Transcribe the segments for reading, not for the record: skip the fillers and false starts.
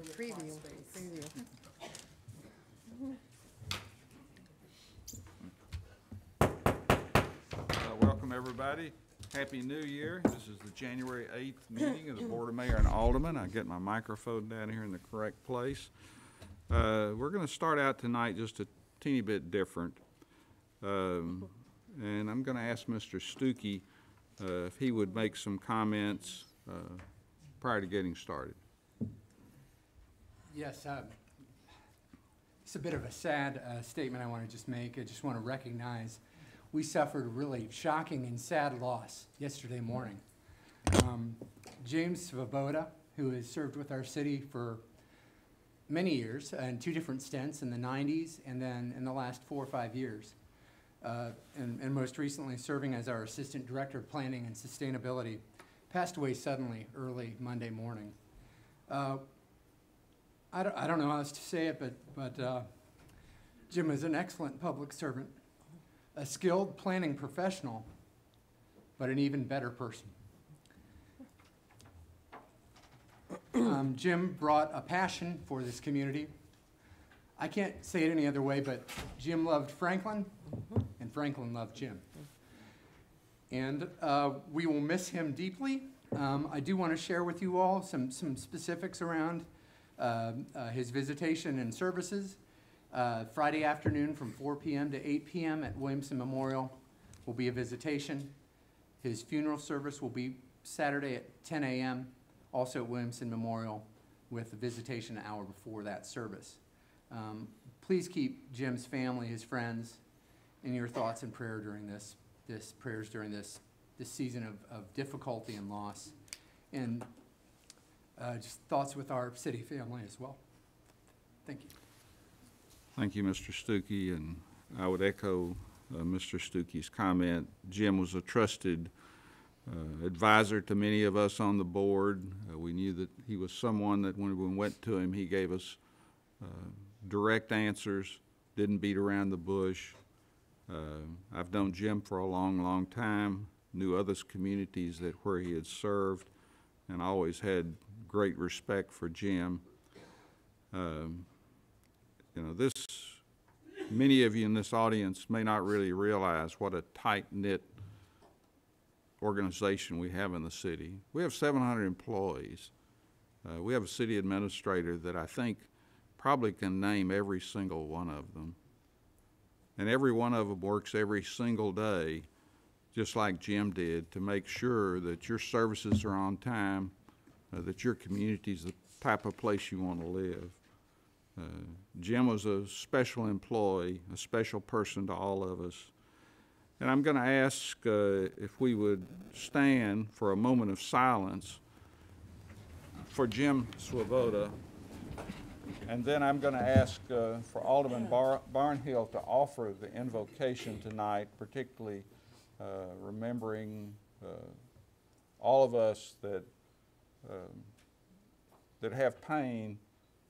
Preview. Welcome, everybody. Happy New Year. This is the January 8th meeting of the Board of Mayor and Aldermen. I get my microphone down here in the correct place. We're going to start out tonight just a teeny bit different. And I'm going to ask Mr. Stuckey if he would make some comments prior to getting started. Yes, it's a bit of a sad statement I want to just make. I just want to recognize we suffered a really shocking and sad loss yesterday morning. James Svoboda, who has served with our city for many years in two different stints in the 90s and then in the last 4 or 5 years, and most recently serving as our Assistant Director of Planning and Sustainability, passed away suddenly early Monday morning. I don't know how else to say it, but Jim is an excellent public servant, a skilled planning professional, but an even better person. Jim brought a passion for this community. I can't say it any other way, but Jim loved Franklin, and Franklin loved Jim. And we will miss him deeply. I do want to share with you all some specifics around his visitation and services. Friday afternoon from 4 p.m. to 8 p.m. at Williamson Memorial will be a visitation. His funeral service will be Saturday at 10 a.m., also at Williamson Memorial, with a visitation an hour before that service. Please keep Jim's family, his friends, in your thoughts and prayer during this season of difficulty and loss, and just thoughts with our city family as well. Thank you. Thank you, Mr. Stuckey, and I would echo Mr. Stuckey's comment. Jim was a trusted advisor to many of us on the board. We knew that he was someone that when we went to him, he gave us direct answers, didn't beat around the bush. I've known Jim for a long, long time, knew other communities that where he had served, and always had great respect for Jim. You know, many of you in this audience may not really realize what a tight-knit organization we have in the city. We have 700 employees. We have a city administrator that I think probably can name every single one of them. And every one of them works every single day, just like Jim did, to make sure that your services are on time, that your community is the type of place you want to live. Jim was a special employee, a special person to all of us. And I'm going to ask if we would stand for a moment of silence for Jim Svoboda. And then I'm going to ask for Alderman Barnhill to offer the invocation tonight, particularly remembering all of us that have pain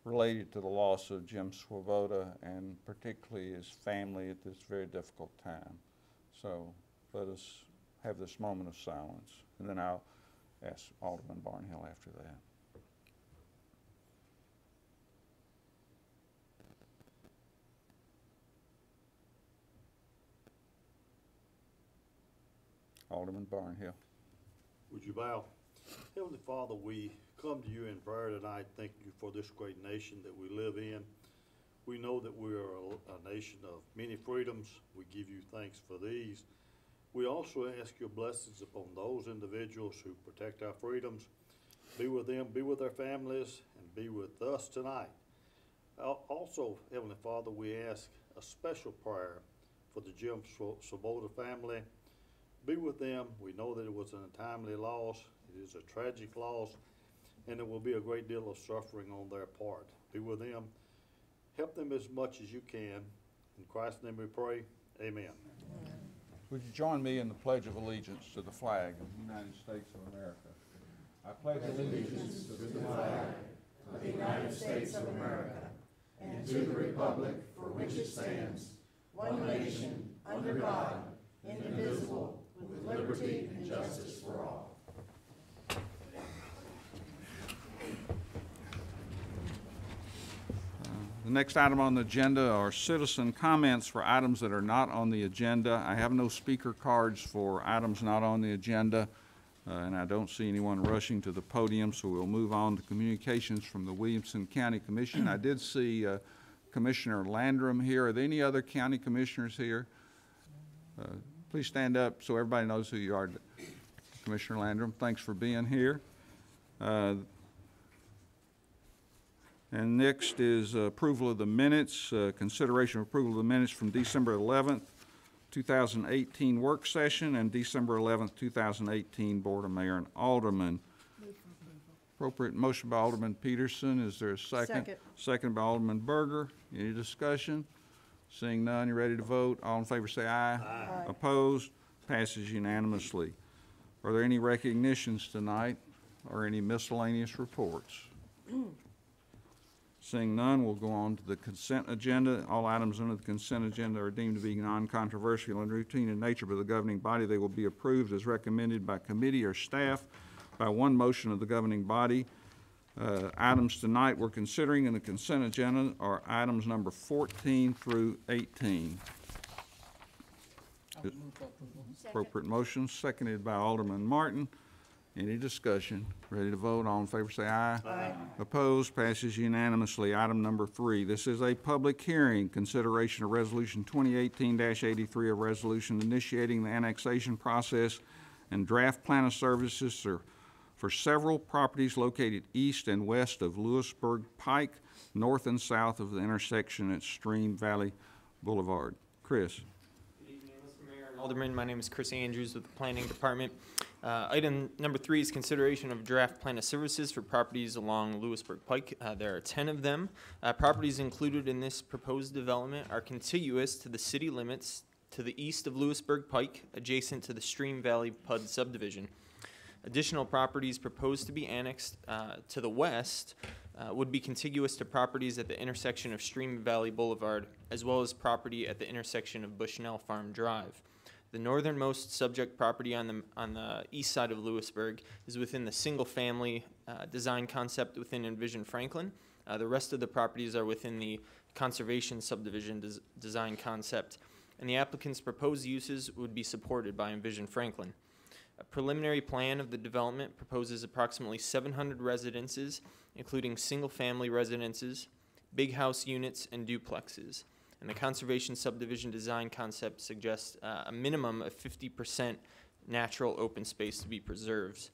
related to the loss of Jim Svoboda, and particularly his family at this very difficult time. So let us have this moment of silence, and then I'll ask Alderman Barnhill after that. Alderman Barnhill. Would you bow? Heavenly Father, we come to you in prayer tonight, thanking you for this great nation that we live in. We know that we are a nation of many freedoms. We give you thanks for these. We also ask your blessings upon those individuals who protect our freedoms. Be with them, be with their families, and be with us tonight. Also, Heavenly Father, we ask a special prayer for the Jim Svoboda family. Be with them. We know that it was an untimely loss. It is a tragic loss, and there will be a great deal of suffering on their part. Be with them. Help them as much as you can. In Christ's name we pray. Amen. Would you join me in the Pledge of Allegiance to the flag of the United States of America? I pledge allegiance to the flag of the United States of America and to the republic for which it stands, one nation, under God, indivisible, with liberty and justice for all. The next item on the agenda are citizen comments for items that are not on the agenda. I have no speaker cards for items not on the agenda, and I don't see anyone rushing to the podium, so we'll move on to communications from the Williamson County Commission. I did see Commissioner Landrum here. Are there any other county commissioners here? Please stand up so everybody knows who you are. Commissioner Landrum, thanks for being here. And next is approval of the minutes, consideration of approval of the minutes from December 11th, 2018 work session and December 11th, 2018 Board of Mayor and Aldermen. Appropriate motion by Alderman Peterson. Is there a second? Second. Second by Alderman Berger. Any discussion? Seeing none, you ready to vote? All in favor say aye. Aye. Opposed? Passes unanimously. Are there any recognitions tonight or any miscellaneous reports? Seeing none, we'll go on to the consent agenda. All items under the consent agenda are deemed to be non-controversial and routine in nature by the governing body. They will be approved as recommended by committee or staff by one motion of the governing body. Items tonight we're considering in the consent agenda are items number 14 through 18. Appropriate motion, seconded by Alderman Martin. Any discussion? Ready to vote? All in favor say aye. Aye. Opposed? Passes unanimously. Item number 3. This is a public hearing. Consideration of Resolution 2018-83, a resolution initiating the annexation process and draft plan of services for several properties located east and west of Lewisburg Pike, north and south of the intersection at Stream Valley Boulevard. Chris. Good evening, Mr. Mayor and Alderman. My name is Chris Andrews with the Planning Department. Item number 3 is consideration of draft plan of services for properties along Lewisburg Pike. There are 10 of them. Properties included in this proposed development are contiguous to the city limits to the east of Lewisburg Pike, adjacent to the Stream Valley PUD subdivision. Additional properties proposed to be annexed to the west would be contiguous to properties at the intersection of Stream Valley Boulevard, as well as property at the intersection of Bushnell Farm Drive. The northernmost subject property on the east side of Lewisburg is within the single-family design concept within Envision Franklin. The rest of the properties are within the conservation subdivision design concept, and the applicant's proposed uses would be supported by Envision Franklin. A preliminary plan of the development proposes approximately 700 residences, including single-family residences, big house units, and duplexes. And the conservation subdivision design concept suggests a minimum of 50% natural open space to be preserved.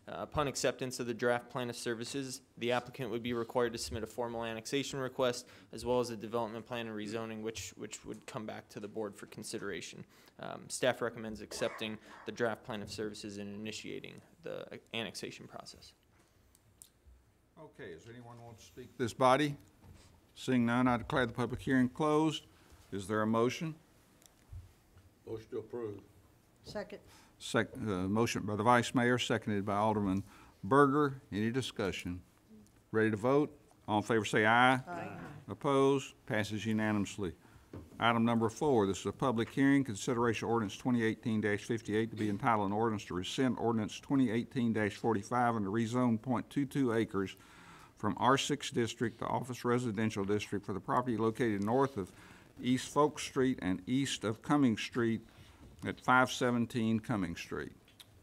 Upon acceptance of the draft plan of services, the applicant would be required to submit a formal annexation request as well as a development plan and rezoning, which would come back to the board for consideration. Staff recommends accepting the draft plan of services and initiating the annexation process. Okay, does anyone want to speak to this body? Seeing none, I declare the public hearing closed. Is there a motion? Motion to approve. Second. Motion by the Vice Mayor, seconded by Alderman Berger. Any discussion? Ready to vote? All in favor say aye. Aye. Opposed? Passes unanimously. Item number 4, this is a public hearing, consideration ordinance 2018-58 to be entitled an ordinance to rescind ordinance 2018-45 and to rezone .22 acres from R6 District to Office Residential District for the property located north of East Folk Street and east of Cumming Street at 517 Cumming Street.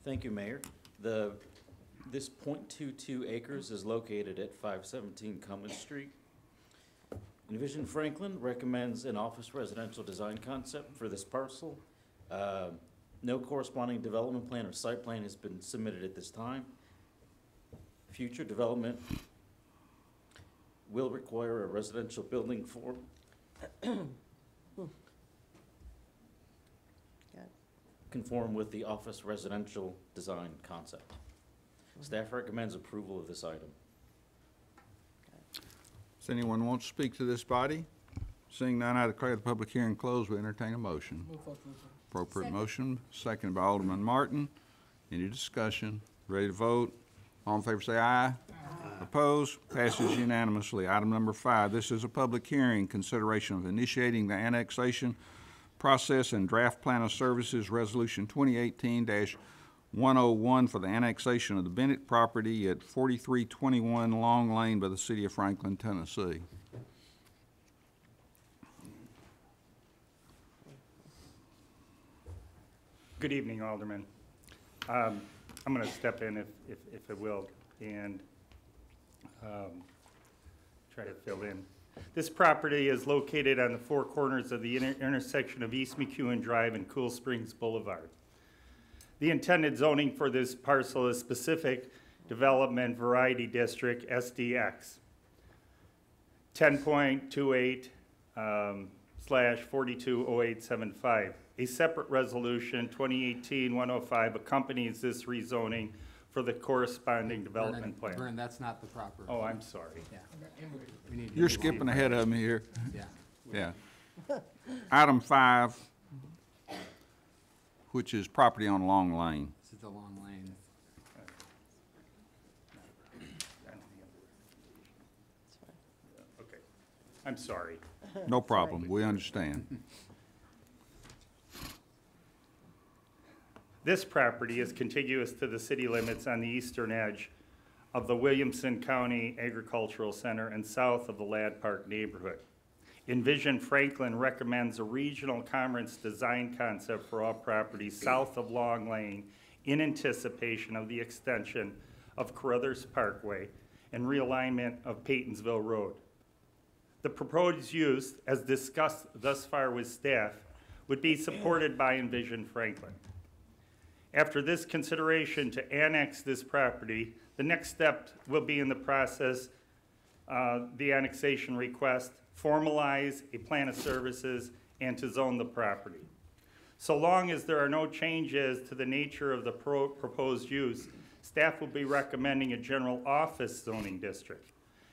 Thank you, Mayor. This .22 acres is located at 517 Cumming Street. Envision Franklin recommends an office residential design concept for this parcel. No corresponding development plan or site plan has been submitted at this time. Future development will require a residential building form conform with the office residential design concept. Staff recommends approval of this item. Does anyone want to speak to this body? Seeing none, I declare the public hearing closed. We entertain a motion. Appropriate motion, seconded by Alderman Martin. Any discussion? Ready to vote? All in favor say aye. Aye. Opposed? Passes unanimously. Item number 5, this is a public hearing, consideration of initiating the annexation process and draft plan of services, Resolution 2018-101 for the annexation of the Bennett property at 4321 Long Lane by the City of Franklin, Tennessee. Good evening, Alderman. I'm going to step in if I will and try to fill in. This property is located on the four corners of the intersection of East McEwen Drive and Cool Springs Boulevard. The intended zoning for this parcel is Specific Development Variety District, SDX. 10.28 / 420875. A separate resolution, 2018-105, accompanies this rezoning for the corresponding development plan. Vernon, that's not the proper. Oh, I'm sorry. Yeah. We need to You're move skipping ahead of me here. on. Yeah. Yeah. Item 5, which is property on Long Lane. This is the long lane. Okay, I'm sorry. No problem, we understand. This property is contiguous to the city limits on the eastern edge of the Williamson County Agricultural Center and south of the Ladd Park neighborhood. Envision Franklin recommends a regional commerce design concept for all properties south of Long Lane in anticipation of the extension of Carruthers Parkway and realignment of Paytonsville Road. The proposed use, as discussed thus far with staff, would be supported by Envision Franklin. After this consideration to annex this property, the next step will be in the process, the annexation request, formalize a plan of services, and to zone the property. So long as there are no changes to the nature of the proposed use, staff will be recommending a general office zoning district.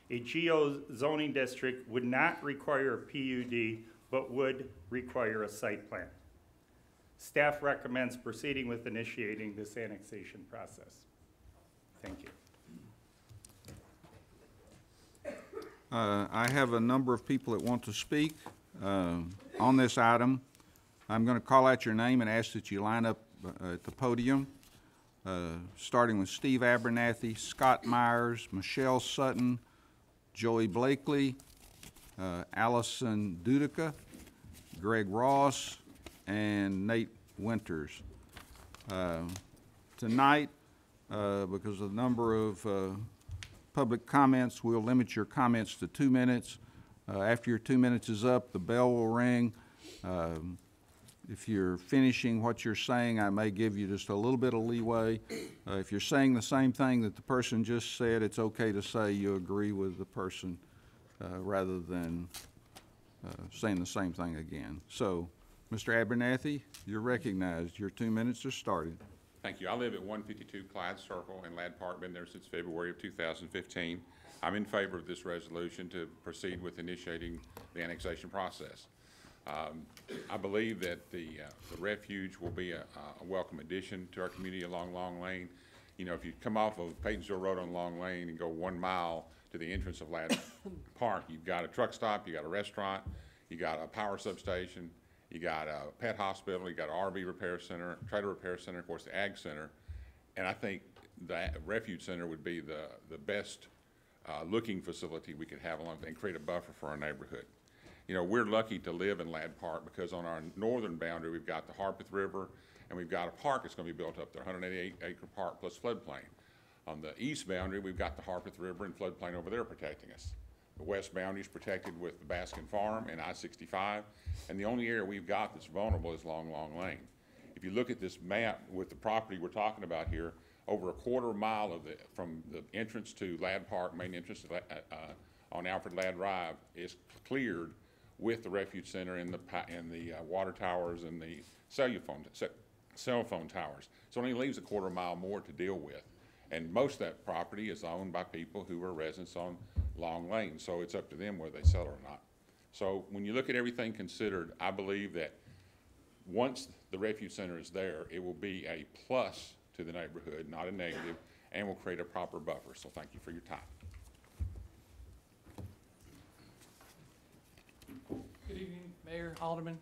A GO zoning district would not require a PUD, but would require a site plan. Staff recommends proceeding with initiating this annexation process. Thank you. I have a number of people that want to speak on this item. I'm going to call out your name and ask that you line up at the podium, starting with Steve Abernathy, Scott Myers, Michelle Sutton, Joey Blakely, Allison Dudica, Greg Ross, and Nate Winters. Tonight, because of the number of public comments, we'll limit your comments to 2 minutes. After your 2 minutes is up, the bell will ring. If you're finishing what you're saying, I may give you just a little bit of leeway. If you're saying the same thing that the person just said, it's okay to say you agree with the person rather than saying the same thing again. So, Mr. Abernathy, you're recognized. Your 2 minutes are started. Thank you. I live at 152 Clyde Circle in Ladd Park, been there since February of 2015. I'm in favor of this resolution to proceed with initiating the annexation process. I believe that the refuge will be a welcome addition to our community along Long Lane. You know, if you come off of Paytonsville Road on Long Lane and go 1 mile to the entrance of Ladd Park, you've got a truck stop, you got a restaurant, you got a power substation, you got a pet hospital, you got an RV repair center, trailer repair center, of course, the ag center. And I think the refuge center would be the best looking facility we could have along and create a buffer for our neighborhood. You know, we're lucky to live in Ladd Park because on our northern boundary, we've got the Harpeth River, and we've got a park that's going to be built up there, 188-acre park plus floodplain. On the east boundary, we've got the Harpeth River and floodplain over there protecting us. The west boundary is protected with the Baskin Farm and I-65, and the only area we've got that's vulnerable is Long Lane. If you look at this map with the property we're talking about here, over a quarter mile of from the entrance to Ladd Park, main entrance to, on Alfred Ladd Drive, is cleared with the refuge center and the water towers and the cell phone towers. So it only leaves a quarter mile more to deal with. And most of that property is owned by people who are residents on Long Lane, so it's up to them whether they sell it or not. So when you look at everything considered, I believe that once the refuge center is there, it will be a plus to the neighborhood, not a negative, and will create a proper buffer. So thank you for your time. Good evening, Mayor, Alderman.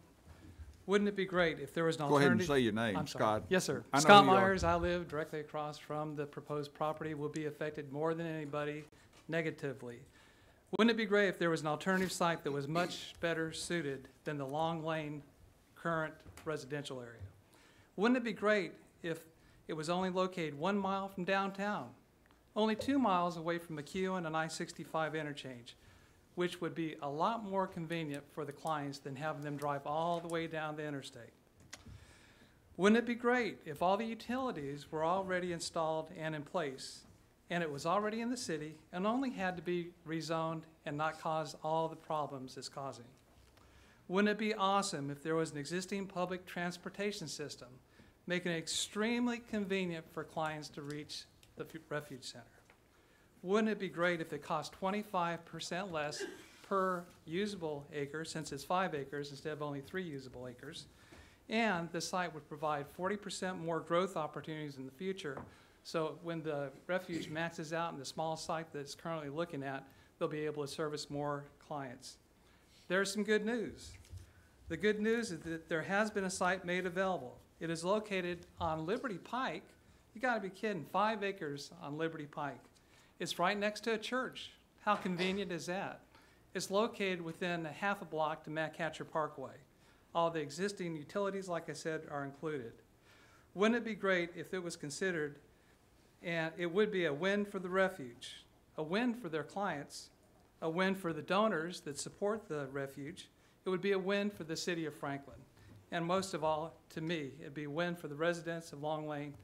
Wouldn't it be great if there was an Go ahead and alternative? say your name, I'm sorry. Scott. Yes, sir. I know Scott who you are. Myers. I live directly across from the proposed property. Will be affected more than anybody negatively. Wouldn't it be great if there was an alternative site that was much better suited than the Long Lane current residential area? Wouldn't it be great if it was only located 1 mile from downtown, only 2 miles away from McEwen and I-65 interchange, which would be a lot more convenient for the clients than having them drive all the way down the interstate? Wouldn't it be great if all the utilities were already installed and in place, and it was already in the city and only had to be rezoned and not cause all the problems it's causing? Wouldn't it be awesome if there was an existing public transportation system making it extremely convenient for clients to reach the refuge center? Wouldn't it be great if it cost 25% less per usable acre, since it's 5 acres instead of only 3 usable acres? And the site would provide 40% more growth opportunities in the future. So when the refuge maxes out in the small site that it's currently looking at, they'll be able to service more clients. There's some good news. The good news is that there has been a site made available. It is located on Liberty Pike. You gotta be kidding, 5 acres on Liberty Pike. It's right next to a church. How convenient is that? It's located within a half a block to Matt Catcher Parkway. All the existing utilities, like I said, are included. Wouldn't it be great if it was considered, and it would be a win for the refuge, a win for their clients, a win for the donors that support the refuge. It would be a win for the city of Franklin. And most of all, to me, it'd be a win for the residents of Long Lane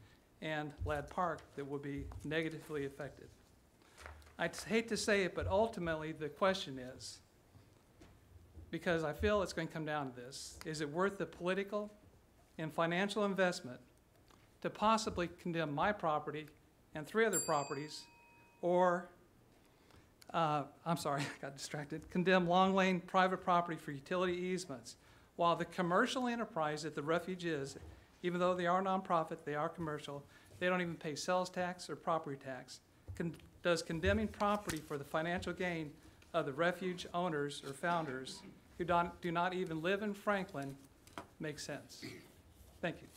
and Ladd Park that would be negatively affected. I hate to say it, but ultimately the question is, because I feel it's going to come down to this, is it worth the political and financial investment to possibly condemn my property and 3 other properties, or, I'm sorry, I got distracted, condemn Long Lane private property for utility easements, while the commercial enterprise that the refuge is, even though they are nonprofit, they are commercial, they don't even pay sales tax or property tax. Does condemning property for the financial gain of the refuge owners or founders who do not even live in Franklin make sense? Thank you.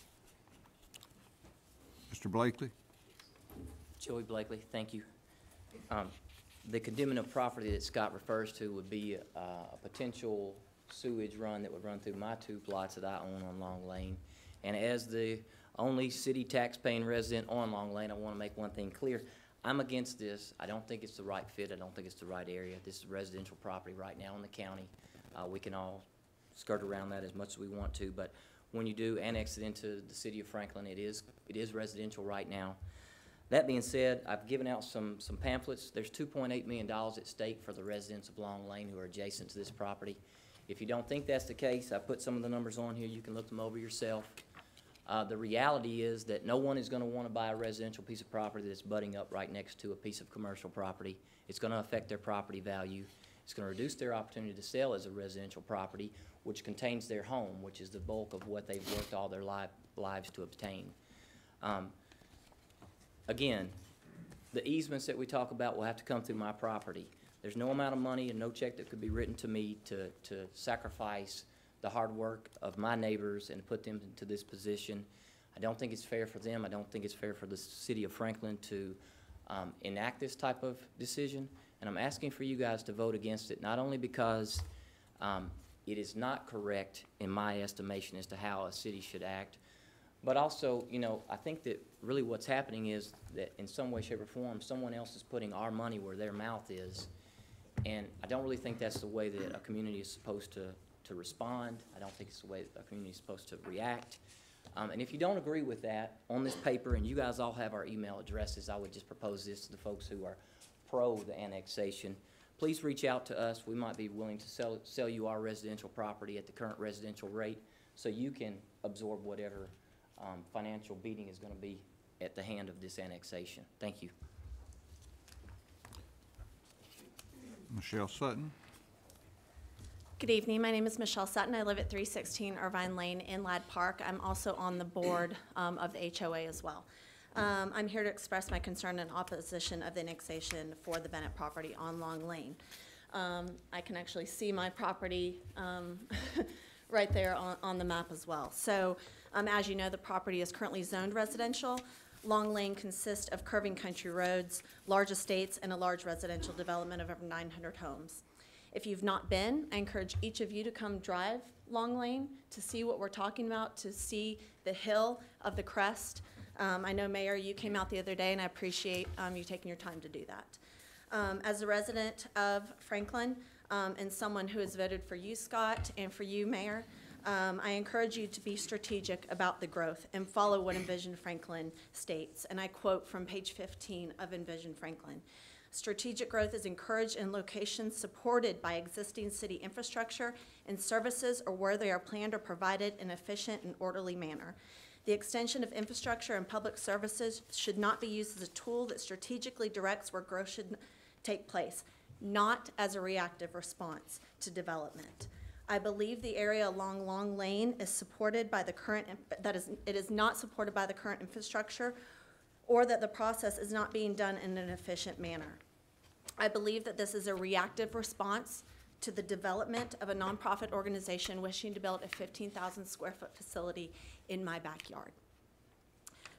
Mr. Blakely? Joey Blakely, thank you. The condemning of property that Scott refers to would be a potential sewage run that would run through my 2 plots that I own on Long Lane. And as the only city tax-paying resident on Long Lane, I want to make one thing clear. I'm against this. I don't think it's the right fit. I don't think it's the right area. This is residential property right now in the county. We can all skirt around that as much as we want to, but when you do annex it into the city of Franklin, it is residential right now. That being said, I've given out some pamphlets. There's $2.8 million at stake for the residents of Long Lane who are adjacent to this property. If you don't think that's the case, I put some of the numbers on here. You can look them over yourself. The reality is that no one is going to want to buy a residential piece of property that's butting up right next to a piece of commercial property. It's going to affect their property value. It's going to reduce their opportunity to sell as a residential property, which contains their home, which is the bulk of what they've worked all their lives to obtain. Again, the easements that we talk about will have to come through my property. There's no amount of money and no check that could be written to me to sacrifice the hard work of my neighbors and put them into this position. I don't think it's fair for them. I don't think it's fair for the city of Franklin to enact this type of decision. And I'm asking for you guys to vote against it, not only because it is not correct in my estimation as to how a city should act, but also, you know, I think that really what's happening is that in some way, shape, or form, someone else is putting our money where their mouth is. And I don't really think that's the way that a community is supposed to respond. I don't think it's the way that a community is supposed to react. And if you don't agree with that on this paper, and you guys all have our email addresses, I would just propose this to the folks who are pro the annexation. Please reach out to us. We might be willing to sell you our residential property at the current residential rate so you can absorb whatever financial beating is going to be at the hand of this annexation. Thank you. Michelle Sutton? Good evening. My name is Michelle Sutton. I live at 316 Irvine Lane in Ladd Park. I'm also on the board of the HOA as well. I'm here to express my concern and opposition of the annexation for the Bennett property on Long Lane. I can actually see my property right there on the map as well. So as you know, the property is currently zoned residential. Long Lane consists of curving country roads, large estates, and a large residential development of over 900 homes. If you've not been, I encourage each of you to come drive Long Lane to see what we're talking about, to see the hill of the crest. I know, Mayor, you came out the other day, and I appreciate you taking your time to do that. As a resident of Franklin and someone who has voted for you, Scott, and for you, Mayor, I encourage you to be strategic about the growth and follow what Envision Franklin states. And I quote from page 15 of Envision Franklin. Strategic growth is encouraged in locations supported by existing city infrastructure and services, or where they are planned or provided in an efficient and orderly manner. The extension of infrastructure and public services should not be used as a tool that strategically directs where growth should take place, not as a reactive response to development. I believe the area along Long Lane is supported by the current, it is not supported by the current infrastructure, or that the process is not being done in an efficient manner. I believe that this is a reactive response to the development of a nonprofit organization wishing to build a 15,000 square foot facility in my backyard.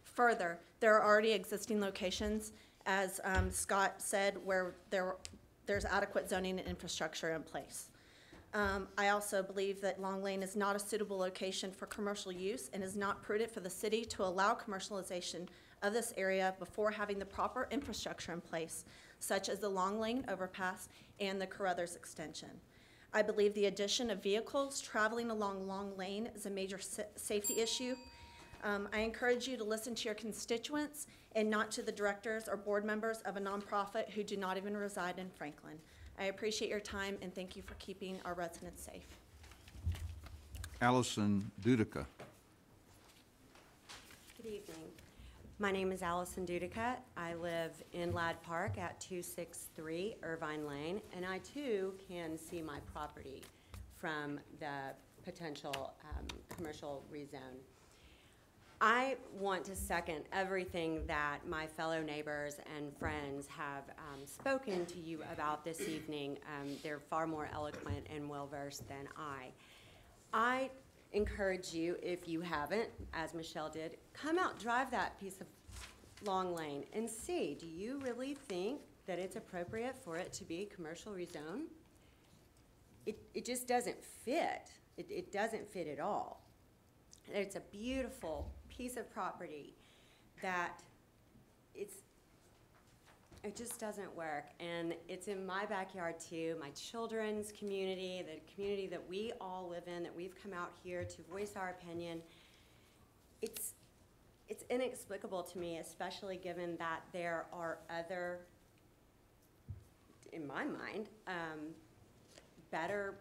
Further, there are already existing locations, as Scott said, where there's adequate zoning and infrastructure in place. I also believe that Long Lane is not a suitable location for commercial use and is not prudent for the city to allow commercialization of this area before having the proper infrastructure in place, such as the Long Lane overpass and the Carruthers extension. I believe the addition of vehicles traveling along Long Lane is a major safety issue. I encourage you to listen to your constituents and not to the directors or board members of a nonprofit who do not even reside in Franklin. I appreciate your time and thank you for keeping our residents safe. Allison Dudica. Good evening. My name is Allison Dudica. I live in Ladd Park at 263 Irvine Lane, and I too can see my property from the potential commercial rezone. I want to second everything that my fellow neighbors and friends have spoken to you about this evening. They're far more eloquent and well-versed than I encourage you, if you haven't, as Michelle did, come out, drive that piece of Long Lane and see, do you really think that it's appropriate for it to be commercial rezone? It just doesn't fit. It doesn't fit at all. It's a beautiful piece of property that it just doesn't work. And it's in my backyard too, my children's community, the community that we all live in, that we've come out here to voice our opinion. It's inexplicable to me, especially given that there are other, in my mind, better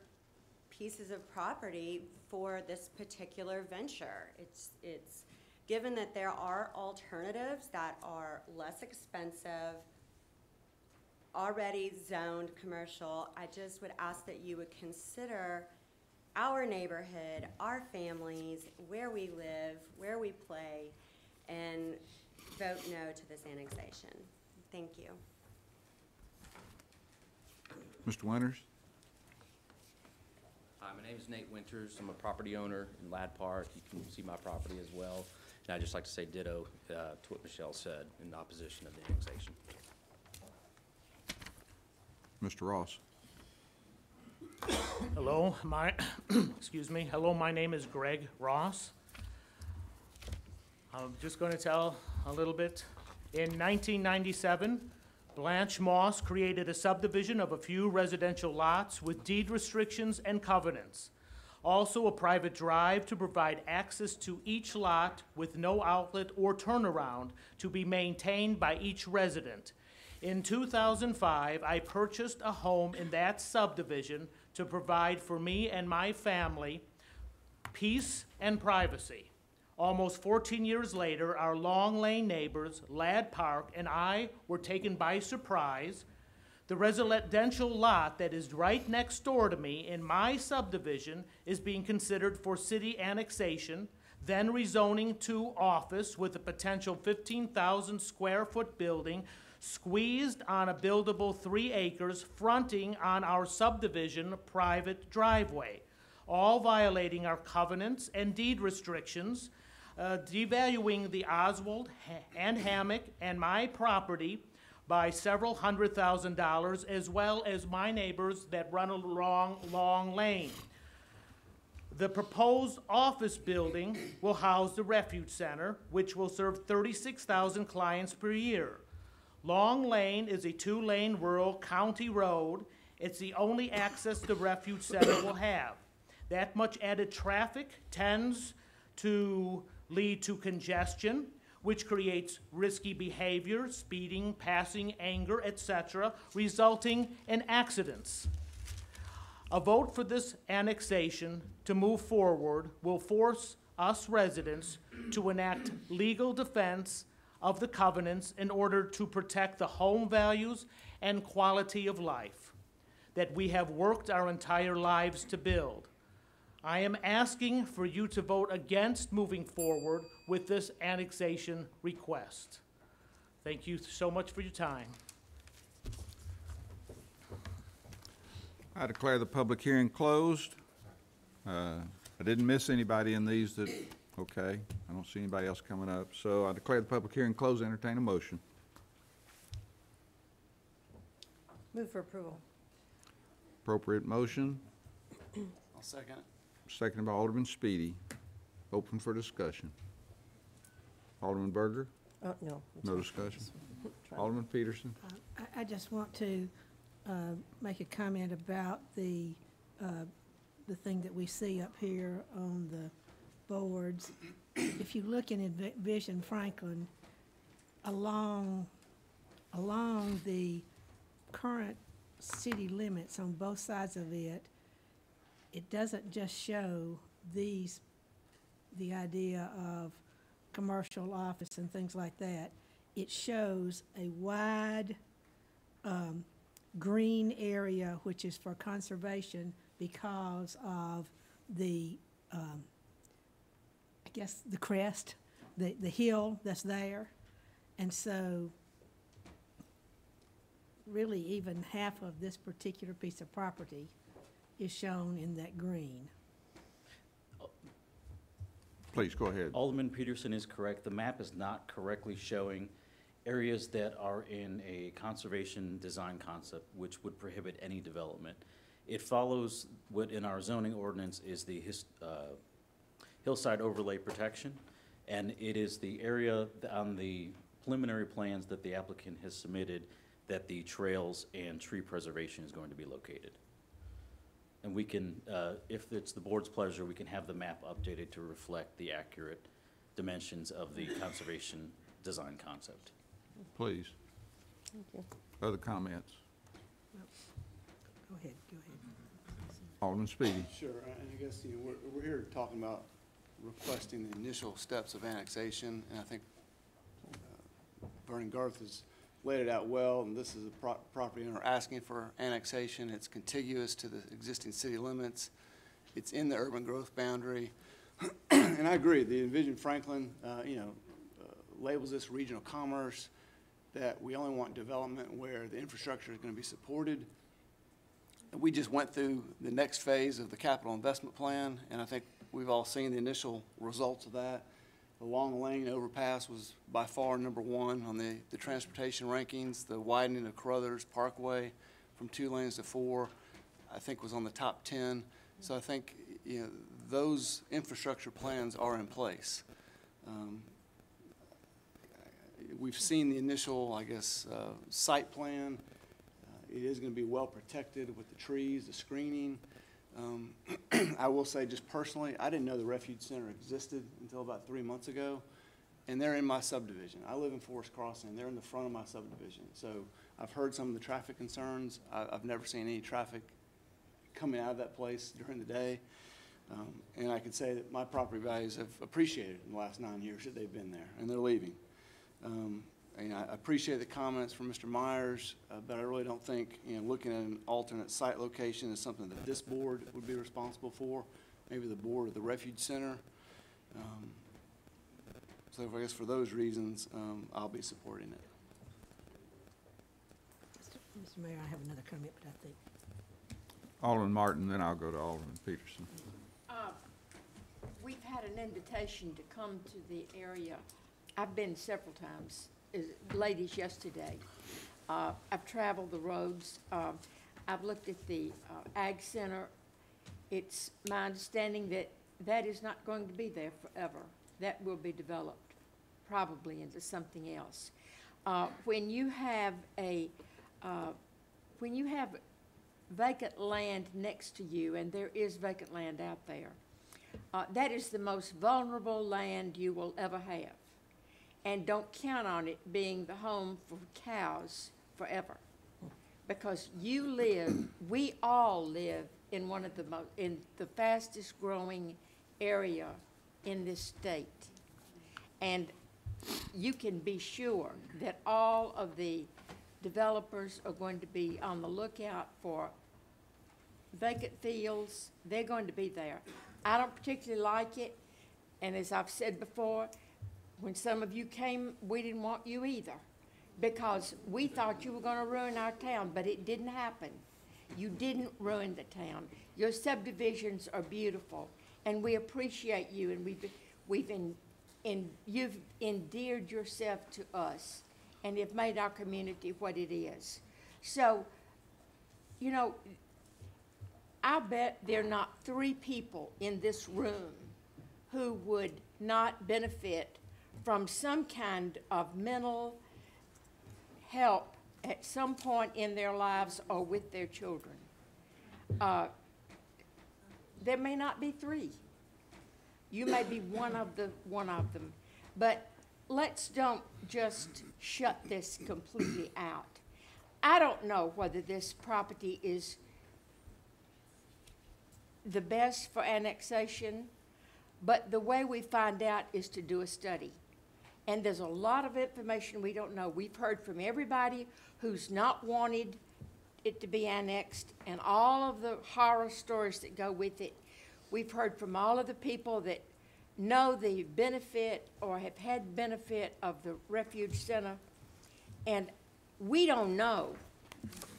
pieces of property for this particular venture. It's given that there are alternatives that are less expensive, already zoned commercial, I just would ask that you would consider our neighborhood, our families, where we live, where we play, and vote no to this annexation. Thank you. Mr. Winters? Hi, my name is Nate Winters. I'm a property owner in Ladd Park. You can see my property as well. And I'd just like to say ditto to what Michelle said in opposition of the annexation. Mr. Ross? Hello, excuse me. Hello, my name is Greg Ross. I'm just going to tell a little bit. In 1997, Blanche Moss created a subdivision of a few residential lots with deed restrictions and covenants. Also a private drive to provide access to each lot with no outlet or turnaround to be maintained by each resident. In 2005, I purchased a home in that subdivision to provide for me and my family peace and privacy. Almost 14 years later, our Long Lane neighbors, Ladd Park, and I were taken by surprise. The residential lot that is right next door to me in my subdivision is being considered for city annexation, then rezoning to office with a potential 15,000 square foot building squeezed on a buildable 3 acres fronting on our subdivision private driveway, all violating our covenants and deed restrictions, devaluing the Oswald and Hammock and my property by several $100,000, as well as my neighbors that run along Long Lane. The proposed office building will house the refuge center, which will serve 36,000 clients per year. Long Lane is a 2-lane rural county road. It's the only access the refuge center will have. That much added traffic tends to lead to congestion, which creates risky behavior, speeding, passing, anger, etc., resulting in accidents. A vote for this annexation to move forward will force us residents to enact legal defense of the covenants in order to protect the home values and quality of life that we have worked our entire lives to build. I am asking for you to vote against moving forward with this annexation request. Thank you so much for your time. I declare the public hearing closed. I didn't miss anybody in these that, okay, I don't see anybody else coming up. So I declare the public hearing closed. Entertain a motion. Move for approval. Appropriate motion, I'll second it. seconded by Alderman Speedy. Open for discussion. Alderman Berger? No. No discussion. Alderman Peterson? I just want to make a comment about the thing that we see up here on the boards. If you look in Envision Franklin, along the current city limits on both sides of it, it doesn't just show the idea of commercial office and things like that. It shows a wide green area which is for conservation because of the, I guess, the crest, the hill that's there. And so really even half of this particular piece of property is shown in that green. Please, go ahead. Alderman Peterson is correct. The map is not correctly showing areas that are in a conservation design concept, which would prohibit any development. It follows what in our zoning ordinance is the hillside overlay protection, and it is the area on the preliminary plans that the applicant has submitted that the trails and tree preservation is going to be located. And we can, if it's the board's pleasure, we can have the map updated to reflect the accurate dimensions of the conservation design concept. Please. Thank you. Other comments? Go ahead. Alderman Speedy. Sure, and I guess, we're here talking about requesting the initial steps of annexation, and I think Vernon Garth has laid it out well, and this is a property owner asking for annexation. It's contiguous to the existing city limits. It's in the urban growth boundary. And I agree, the Envision Franklin, labels this regional commerce, that we only want development where the infrastructure is going to be supported. We just went through the next phase of the capital investment plan, and I think we've all seen the initial results of that. The Long Lane overpass was by far #1 on the transportation rankings. The widening of Carruthers Parkway from 2 lanes to 4, I think, was on the top 10. So I think those infrastructure plans are in place. We've seen the initial, I guess, site plan. It is going to be well protected with the trees, the screening. I will say, just personally, I didn't know the Refuge Center existed until about 3 months ago, and they're in my subdivision. I live in Forest Crossing. They're in the front of my subdivision. So I've heard some of the traffic concerns. I've never seen any traffic coming out of that place during the day. And I can say that my property values have appreciated in the last 9 years that they've been there, and they're leaving. And I appreciate the comments from Mr. Myers, but I really don't think, looking at an alternate site location is something that this board would be responsible for, maybe the board of the Refuge Center. So I guess for those reasons, I'll be supporting it. Mr. Mayor, I have another comment, but I think. Alderman Martin, then I'll go to Alderman Peterson. We've had an invitation to come to the area. I've been several times, late as yesterday. I've traveled the roads. I've looked at the Ag Center, it's my understanding that that is not going to be there forever. That will be developed probably into something else. When you have vacant land next to you, and there is vacant land out there, that is the most vulnerable land you will ever have. And don't count on it being the home for cows forever. Because we all live in one of in the fastest growing area in this state. And you can be sure that all of the developers are going to be on the lookout for vacant fields. They're going to be there. I don't particularly like it, and as I've said before, when some of you came, we didn't want you either, because we thought you were going to ruin our town, but it didn't happen. You didn't ruin the town. Your subdivisions are beautiful, and we appreciate you, and you've endeared yourself to us and have made our community what it is. So, you know, I bet there are not 3 people in this room who would not benefit from some kind of mental help at some point in their lives or with their children. There may not be 3. You may be one of them. But let's don't just shut this completely out. I don't know whether this property is the best for annexation, but the way we find out is to do a study. And there's a lot of information we don't know. We've heard from everybody who's not wanted it to be annexed and all of the horror stories that go with it. We've heard from all of the people that know the benefit or have had benefit of the refuge center. And we don't know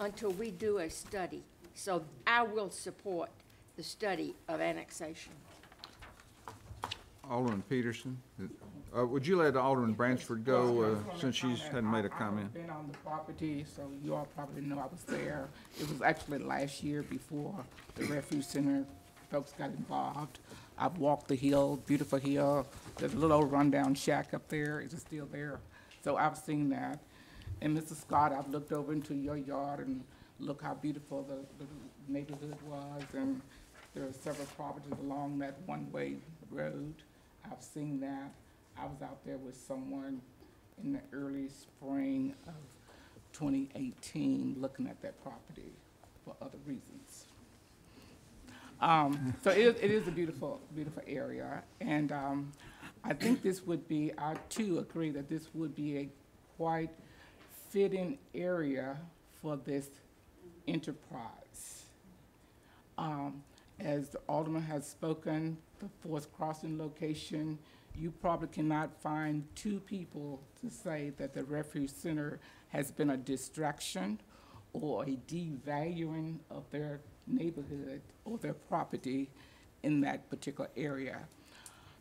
until we do a study. So I will support the study of annexation. Alderman Peterson, would you let Alderman Branchford go since she hadn't made a comment? I've been on the property, so you all probably know I was there. It was actually last year before the refuge center folks got involved. I've walked the hill, beautiful hill. There's a little old rundown shack up there. It's still there. So I've seen that. And Mr. Scott, I've looked over into your yard and look how beautiful the neighborhood was. And there are several properties along that one-way road. I've seen that. I was out there with someone in the early spring of 2018 looking at that property for other reasons. So it is a beautiful, beautiful area. And I think this would be, I too agree that this would be a quite fitting area for this enterprise. As the Alderman has spoken, the Forest Crossing location, you probably cannot find 2 people to say that the refuge center has been a distraction or a devaluing of their neighborhood or their property in that particular area.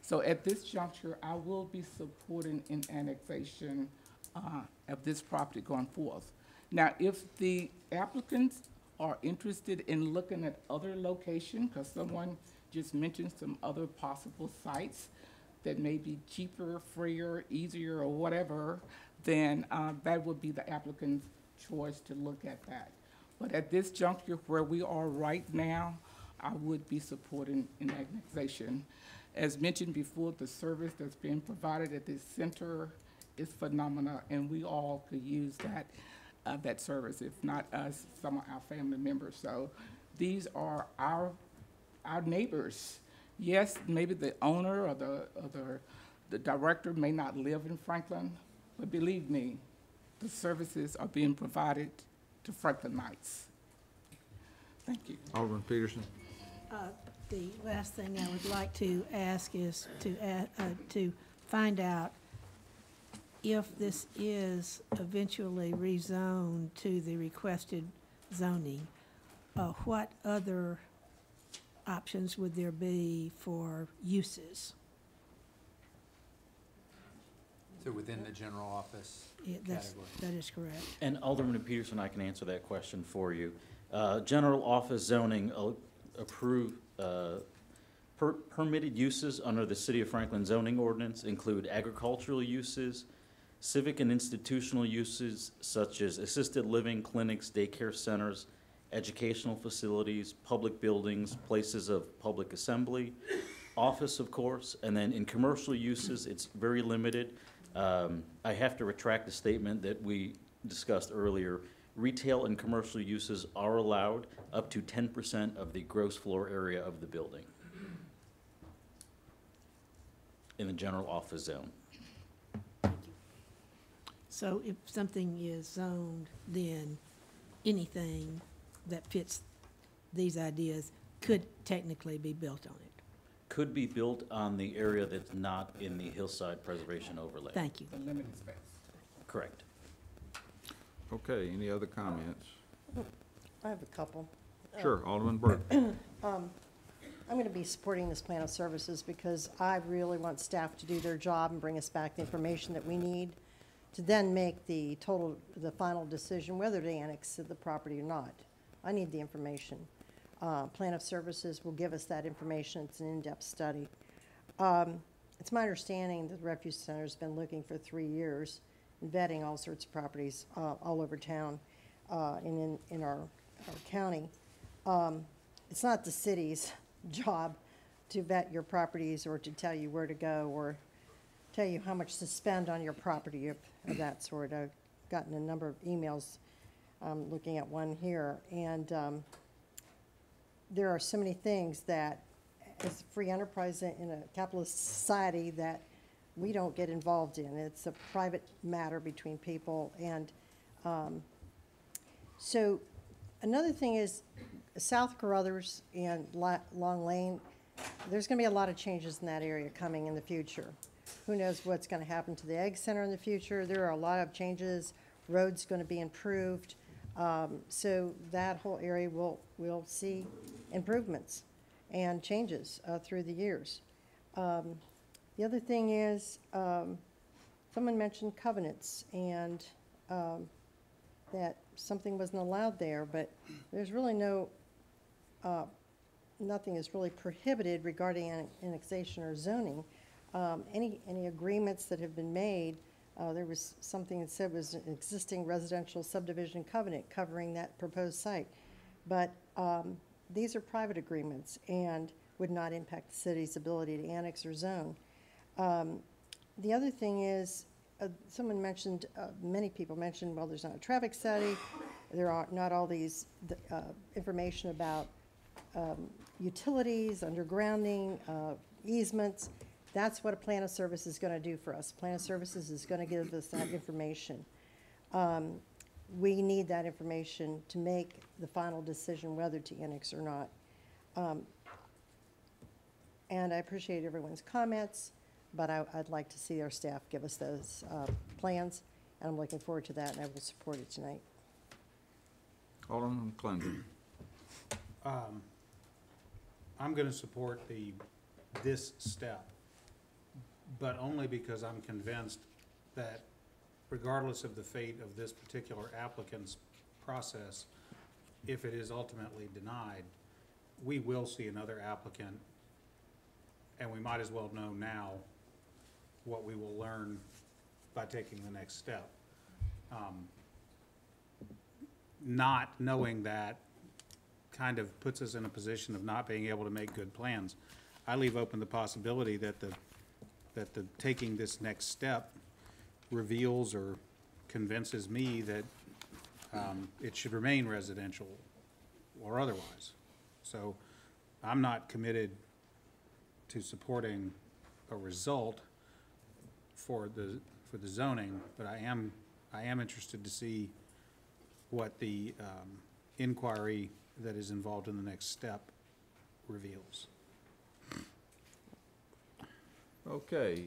So at this juncture, I will be supporting an annexation of this property going forth. Now, if the applicants are interested in looking at other locations, because someone just mentioned some other possible sites that may be cheaper, freer, easier, or whatever, then that would be the applicant's choice to look at that. But at this juncture where we are right now, I would be supporting an annexation. As mentioned before, the service that's being provided at this center is phenomenal, and we all could use that service, if not us, some of our family members. So these are our neighbors. Yes, maybe the owner or the director may not live in Franklin, but believe me, the services are being provided to Franklinites. Thank you. Alderman Peterson. The last thing I would like to ask is to find out if this is eventually rezoned to the requested zoning, what other options would there be for uses? So within the general office category? That is correct. And Alderman Peterson, I can answer that question for you. General office zoning approve, permitted uses under the City of Franklin zoning ordinance include agricultural uses, civic and institutional uses such as assisted living, clinics, daycare centers, educational facilities, public buildings, places of public assembly, office, of course, and then in commercial uses, it's very limited. I have to retract the statement that we discussed earlier. Retail and commercial uses are allowed up to 10% of the gross floor area of the building in the general office zone. So if something is zoned, then anything that fits these ideas could technically be built on it. Could be built on the area that's not in the hillside preservation overlay. Thank you. The limited space. Correct. Okay, any other comments? I have a couple. Sure, Alderman Burke. I'm going to be supporting this plan of services because I really want staff to do their job and bring us back the information that we need to then make the final decision whether to annex the property or not. I need the information. Plan of services will give us that information. It's an in-depth study. It's my understanding that the Refuge Center has been looking for 3 years and vetting all sorts of properties all over town and in our county. It's not the city's job to vet your properties or to tell you where to go or tell you how much to spend on your property of that sort. I've gotten a number of emails looking at one here, and there are so many things that as a free enterprise in a capitalist society that we don't get involved in. It's a private matter between people. And so another thing is South Carruthers and Long Lane, there's going to be a lot of changes in that area coming in the future. Who knows what's going to happen to the Egg Center in the future. There are a lot of changes. Roads going to be improved. So that whole area will see improvements and changes through the years. The other thing is, someone mentioned covenants and that something wasn't allowed there, but there's really nothing is really prohibited regarding annexation or zoning. Any agreements that have been made, there was something that said was an existing residential subdivision covenant covering that proposed site. But these are private agreements and would not impact the city's ability to annex or zone. The other thing is, someone mentioned, many people mentioned, well, there's not a traffic study, there are not all these information about utilities, undergrounding, easements. That's what a plan of service is going to do for us. Plan of services is going to give us that information. We need that information to make the final decision whether to annex or not. And I appreciate everyone's comments, but I'd like to see our staff give us those plans, and I'm looking forward to that, and I will support it tonight. Alderman Clendon. I'm going to support this step, but only because I'm convinced that regardless of the fate of this particular applicant's process, if it is ultimately denied, we will see another applicant, and we might as well know now what we will learn by taking the next step. Not knowing that kind of puts us in a position of not being able to make good plans. I leave open the possibility that the taking this next step reveals or convinces me that it should remain residential or otherwise. So I'm not committed to supporting a result for the zoning, but I am interested to see what the inquiry that is involved in the next step reveals. Okay.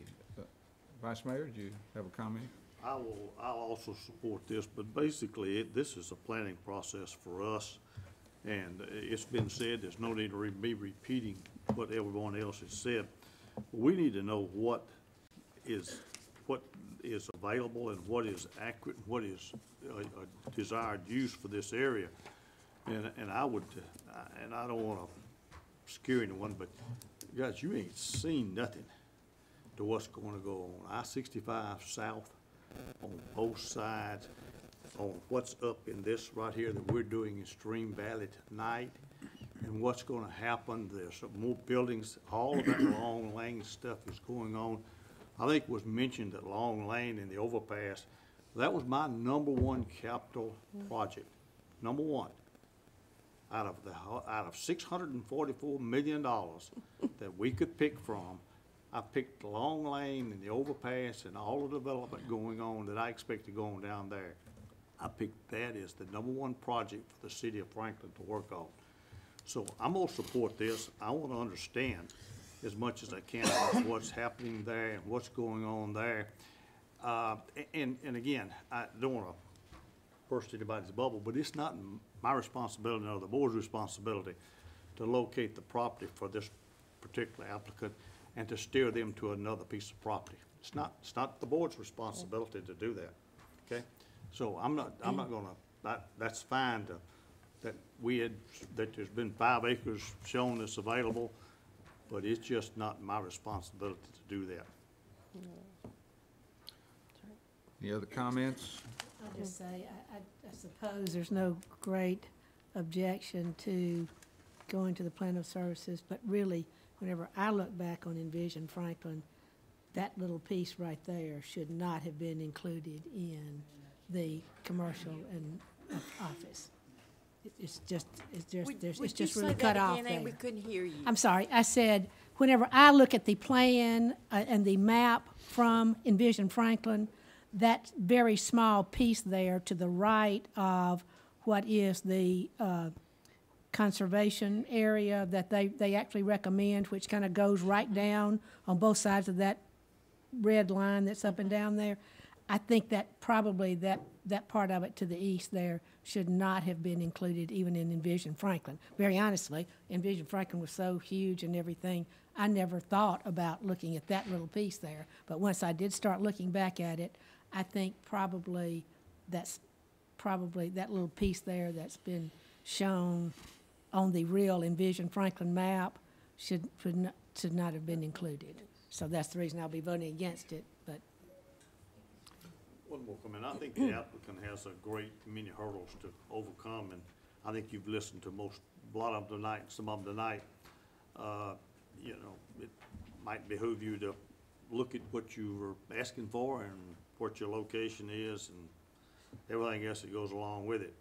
Vice Mayor, do you have a comment? I'll also support this, but basically, this is a planning process for us, and it's been said, there's no need to be repeating what everyone else has said. We need to know what is available and what is accurate, what is a desired use for this area. And I don't want to obscuring one, but guys, you ain't seen nothing to what's gonna go on I-65 south, on both sides, on what's up in this right here that we're doing in Stream Valley tonight, and what's gonna happen. There's some more buildings, all of that Long Lane stuff is going on. I think it was mentioned that Long Lane and the overpass, that was my #1 capital project, #1. Out of $644 million that we could pick from, I picked Long Lane and the overpass and all the development going on that I expect to go on down there. I picked that as the #1 project for the city of Franklin to work on. So I'm gonna support this. I wanna understand as much as I can about what's happening there and what's going on there. And again, I don't wanna burst anybody's bubble, but it's not my responsibility or the board's responsibility to locate the property for this particular applicant and to steer them to another piece of property. It's not the board's responsibility to do that, okay? So I'm not gonna, that's fine that there's been 5 acres shown that's available, but it's just not my responsibility to do that. Any other comments? I'll just say, I suppose there's no great objection to going to the plan of services, but really, whenever I look back on Envision Franklin, that little piece right there should not have been included in the commercial and office. It's just really cut off there. We couldn't hear you. I'm sorry, I said, whenever I look at the plan and the map from Envision Franklin, that very small piece there to the right of what is the conservation area that they actually recommend, which kind of goes right down on both sides of that red line that's up and down there. I think that probably that part of it to the east there should not have been included even in Envision Franklin. Very honestly, Envision Franklin was so huge and everything, I never thought about looking at that little piece there. But once I did start looking back at it, I think probably that little piece there that's been shown on the real Envision Franklin map should not have been included. So that's the reason I'll be voting against it, but. One more comment. I think the applicant has a great many hurdles to overcome, and I think you've listened to a lot of them tonight, some of them tonight. You know, it might behoove you to look at what you were asking for and what your location is and everything else that goes along with it.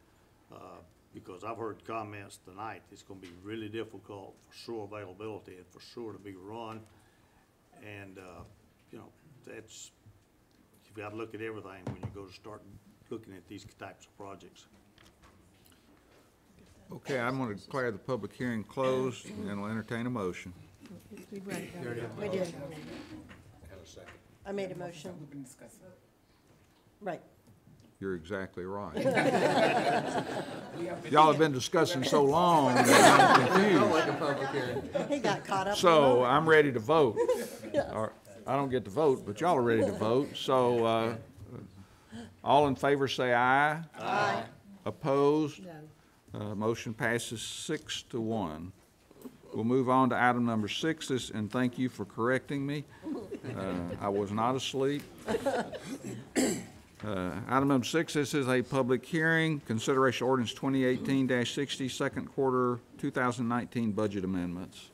Because I've heard comments tonight, it's gonna be really difficult for sewer availability and for sewer to be run. And, you know, that's, you've got to look at everything when you go to start looking at these types of projects. Okay, I'm going to declare the public hearing closed, and I'll entertain a motion. We did. I made a motion. Right. You're exactly right. Y'all have been discussing so long that I'm confused. He got caught up. So I'm ready to vote. Or, I don't get to vote, but y'all are ready to vote. So all in favor say aye. Aye. Opposed? No. Motion passes 6-1. We'll move on to item number 6, and thank you for correcting me. I was not asleep. Item number 6, this is a public hearing, consideration ordinance 2018-60, second quarter 2019 budget amendments.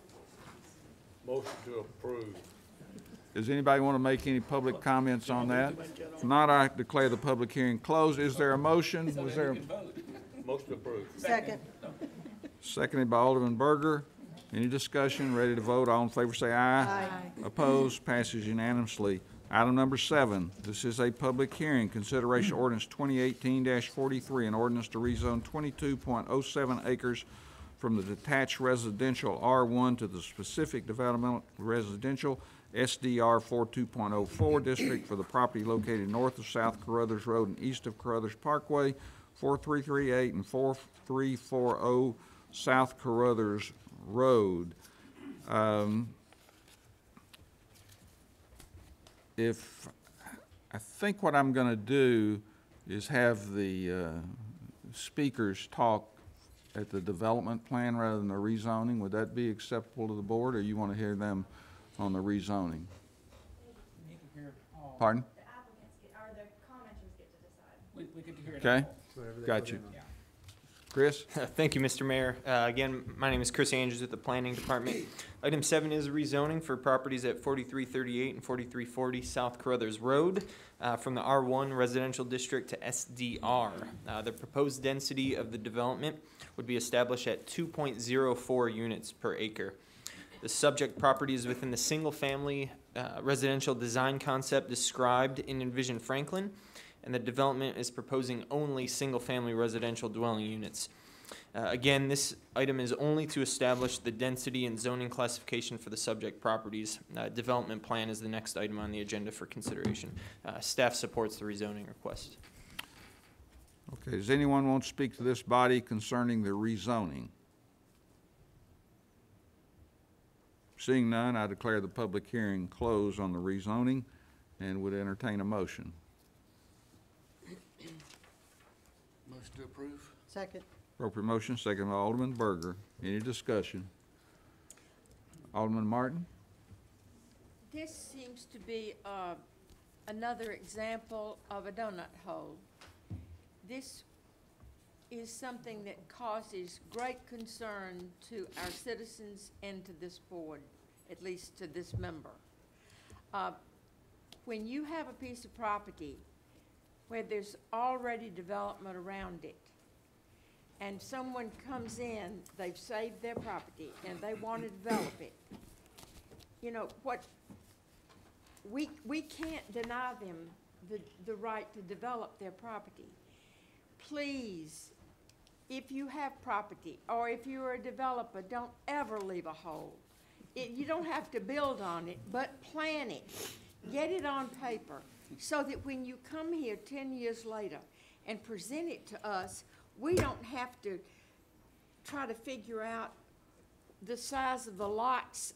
Motion to approve. Does anybody want to make any public comments on that? If not, I declare the public hearing closed. Is there a motion? Was there? Motion approved. Second. Seconded by Alderman Berger. Any discussion? Ready to vote? All in favor say aye. Aye. Opposed? Passes unanimously. Item number 7, this is a public hearing, consideration ordinance 2018-43, an ordinance to rezone 22.07 acres from the detached residential R1 to the specific developmental residential SDR 42.04 district for the property located north of South Carruthers Road and east of Carruthers Parkway, 4338 and 4340 South Carruthers Road. If I think what I'm going to do is have the speakers talk at the development plan rather than the rezoning. Would that be acceptable to the board, or you want to hear them on the rezoning? Pardon? The applicants get, or the commenters get to decide. We get to hear it Okay, all. got you. Chris? Thank you, Mr. Mayor. Again, my name is Chris Andrews with the Planning Department. Item 7 is rezoning for properties at 4338 and 4340 South Carruthers Road from the R1 Residential District to SDR. The proposed density of the development would be established at 2.04 units per acre. The subject property is within the single-family residential design concept described in Envision Franklin, and the development is proposing only single-family residential dwelling units. Again, this item is only to establish the density and zoning classification for the subject properties. Development plan is the next item on the agenda for consideration. Staff supports the rezoning request. Okay, does anyone want to speak to this body concerning the rezoning? Seeing none, I declare the public hearing closed on the rezoning and would entertain a motion. Motion to approve? Second. Appropriate motion, second by Alderman Berger. Any discussion? Alderman Martin? This seems to be another example of a donut hole. This is something that causes great concern to our citizens and to this board, at least to this member. When you have a piece of property where there's already development around it, and someone comes in, they've saved their property, and they want to develop it, you know, we can't deny them the right to develop their property. Please, if you have property, or if you're a developer, don't ever leave a hole. You don't have to build on it, but plan it. Get it on paper, so that when you come here 10 years later and present it to us, we don't have to try to figure out the size of the lots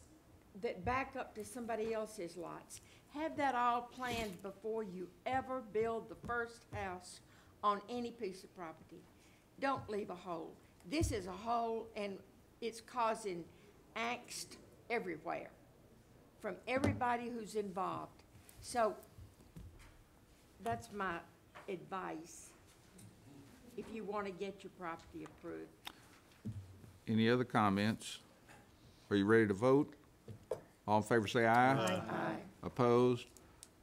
that back up to somebody else's lots. Have that all planned before you ever build the first house on any piece of property. Don't leave a hole. This is a hole, and it's causing angst everywhere from everybody who's involved. So that's my advice if you want to get your property approved. Any other comments? Are you ready to vote? All in favor say aye. Aye. Opposed?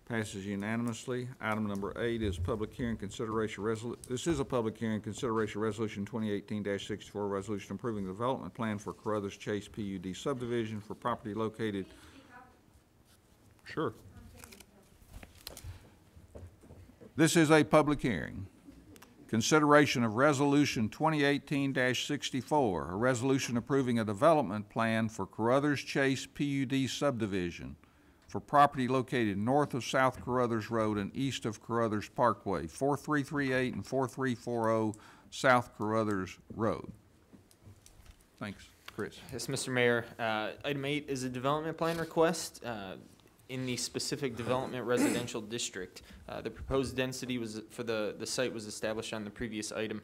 Passes unanimously. Item number 8 is public hearing consideration this is a public hearing consideration resolution 2018-64, resolution approving the development plan for Carruthers Chase PUD subdivision for property located. Sure. This is a public hearing. Consideration of resolution 2018-64, a resolution approving a development plan for Carruthers Chase PUD subdivision for property located north of South Carruthers Road and east of Carruthers Parkway, 4338 and 4340 South Carruthers Road. Thanks. Chris. Yes, Mr. Mayor. Item 8 is a development plan request in the specific development residential district. The proposed density for the site was established on the previous item.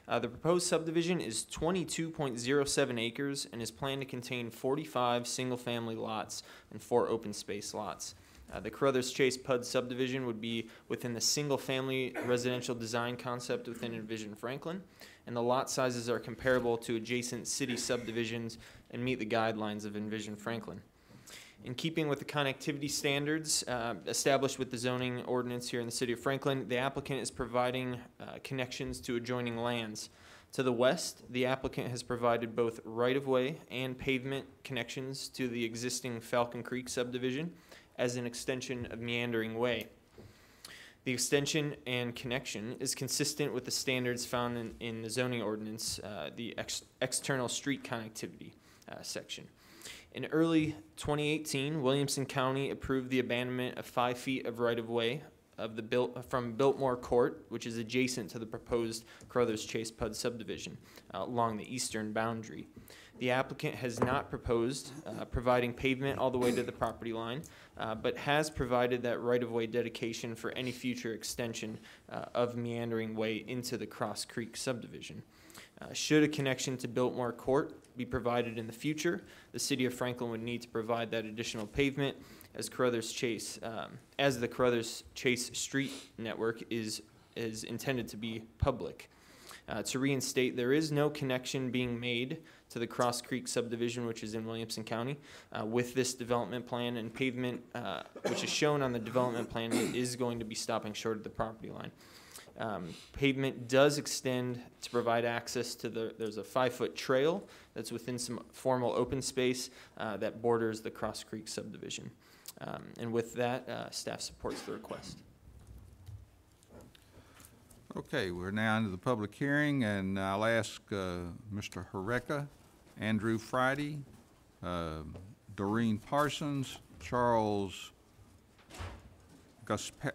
The proposed subdivision is 22.07 acres and is planned to contain 45 single-family lots and 4 open space lots. The Carruthers Chase PUD subdivision would be within the single-family residential design concept within Envision Franklin, and the lot sizes are comparable to adjacent city subdivisions and meet the guidelines of Envision Franklin. In keeping with the connectivity standards established with the zoning ordinance here in the city of Franklin, the applicant is providing connections to adjoining lands. To the west, the applicant has provided both right-of-way and pavement connections to the existing Falcon Creek subdivision as an extension of Meandering Way. The extension and connection is consistent with the standards found in the zoning ordinance, the external street connectivity section. In early 2018, Williamson County approved the abandonment of 5 feet of right-of-way from Biltmore Court, which is adjacent to the proposed Carruthers Chase PUD subdivision along the eastern boundary. The applicant has not proposed providing pavement all the way to the property line, but has provided that right-of-way dedication for any future extension of meandering way into the Cross Creek subdivision. Should a connection to Biltmore Court be provided in the future, the city of Franklin would need to provide that additional pavement as the Carruthers Chase Street network is intended to be public. To reinstate, there is no connection being made to the Cross Creek subdivision, which is in Williamson County, with this development plan, and pavement, which is shown on the development plan, is going to be stopping short of the property line. Pavement does extend to provide access to there's a 5-foot trail that's within some formal open space that borders the Cross Creek subdivision. And with that, staff supports the request. Okay, we're now into the public hearing, and I'll ask Mr. Horeca, Andrew Friday, Doreen Parsons, Charles Gospederick,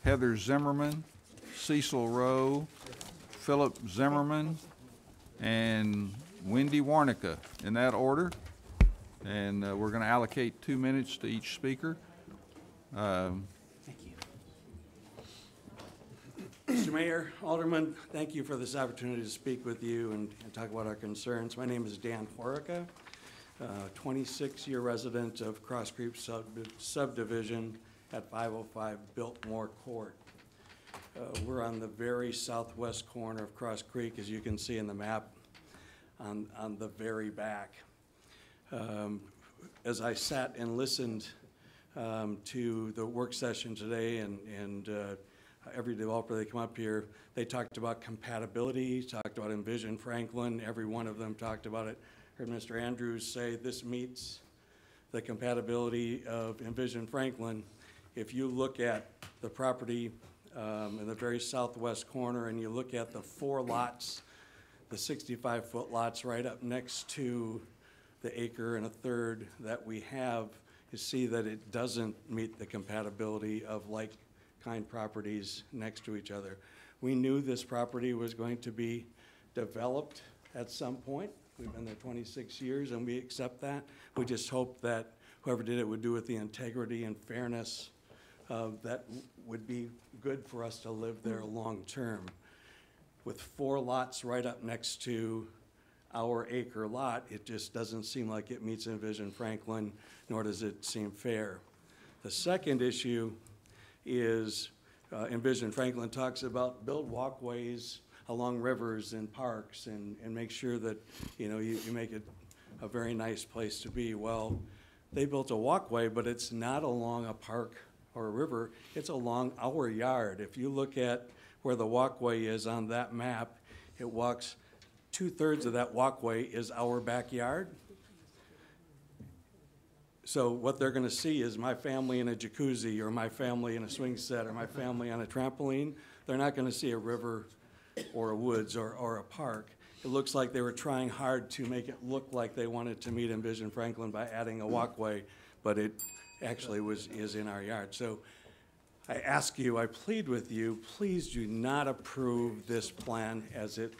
Heather Zimmerman, Cecil Rowe, Philip Zimmerman, and Wendy Warnica, in that order. And we're going to allocate 2 minutes to each speaker. Thank you. Mr. Mayor, Alderman, thank you for this opportunity to speak with you and talk about our concerns. My name is Dan Horica, 26-year resident of Cross Creek subdivision at 505 Biltmore Court. We're on the very southwest corner of Cross Creek, as you can see in the map on the very back. As I sat and listened to the work session today, and every developer that come up here, they talked about compatibility, talked about Envision Franklin. Every one of them talked about it. Heard Mr. Andrews say this meets the compatibility of Envision Franklin. If you look at the property in the very southwest corner, and you look at the 4 lots, the 65-foot lots right up next to the 1.33 acres that we have, you see that it doesn't meet the compatibility of like-kind properties next to each other. We knew this property was going to be developed at some point. We've been there 26 years, and we accept that. We just hope that whoever did it would do it with the integrity and fairness that would be good for us to live there long-term. With 4 lots right up next to our acre lot, it just doesn't seem like it meets Envision Franklin, nor does it seem fair. The second issue is Envision Franklin talks about build walkways along rivers and parks and make sure that, you make it a very nice place to be. Well, they built a walkway, but it's not along a park or a river, it's along our yard. If you look at where the walkway is on that map, it walks 2/3 of that walkway is our backyard. So what they're gonna see is my family in a jacuzzi, or my family in a swing set, or my family on a trampoline. They're not gonna see a river or a woods or a park. It looks like they were trying hard to make it look like they wanted to meet Envision Franklin by adding a walkway, but it actually is in our yard. So I ask you, I plead with you, please do not approve this plan as it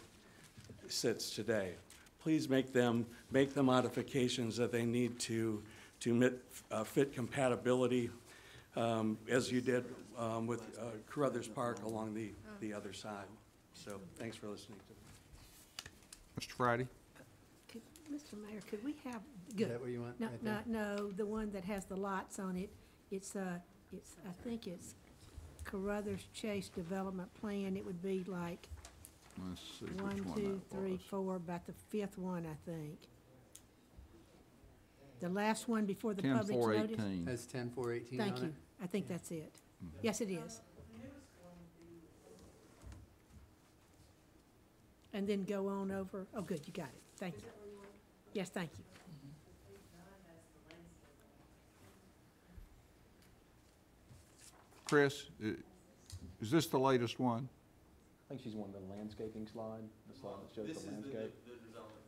sits today. Please make the modifications that they need to fit compatibility, as you did with Carruthers Park along the other side. So thanks for listening to me. Mr. Friday? Mr. Mayor, could we have, good. Is that what you want? No, right no, there? no, the one that has the lots on it, I think it's Carruthers Chase Development Plan. It would be like Let's see which 1, one 2, that 3, was. 4, about the 5th one, I think. The last one before the public's notice. 10-4-18. Has 10-4-18 Thank on you. it? I think that's it. Yes, it is. And then go on over, oh, good, you got it. Thank you. Yes, thank you. Chris, is this the latest one? I think she's wanting the landscaping slide, the slide that shows the landscape.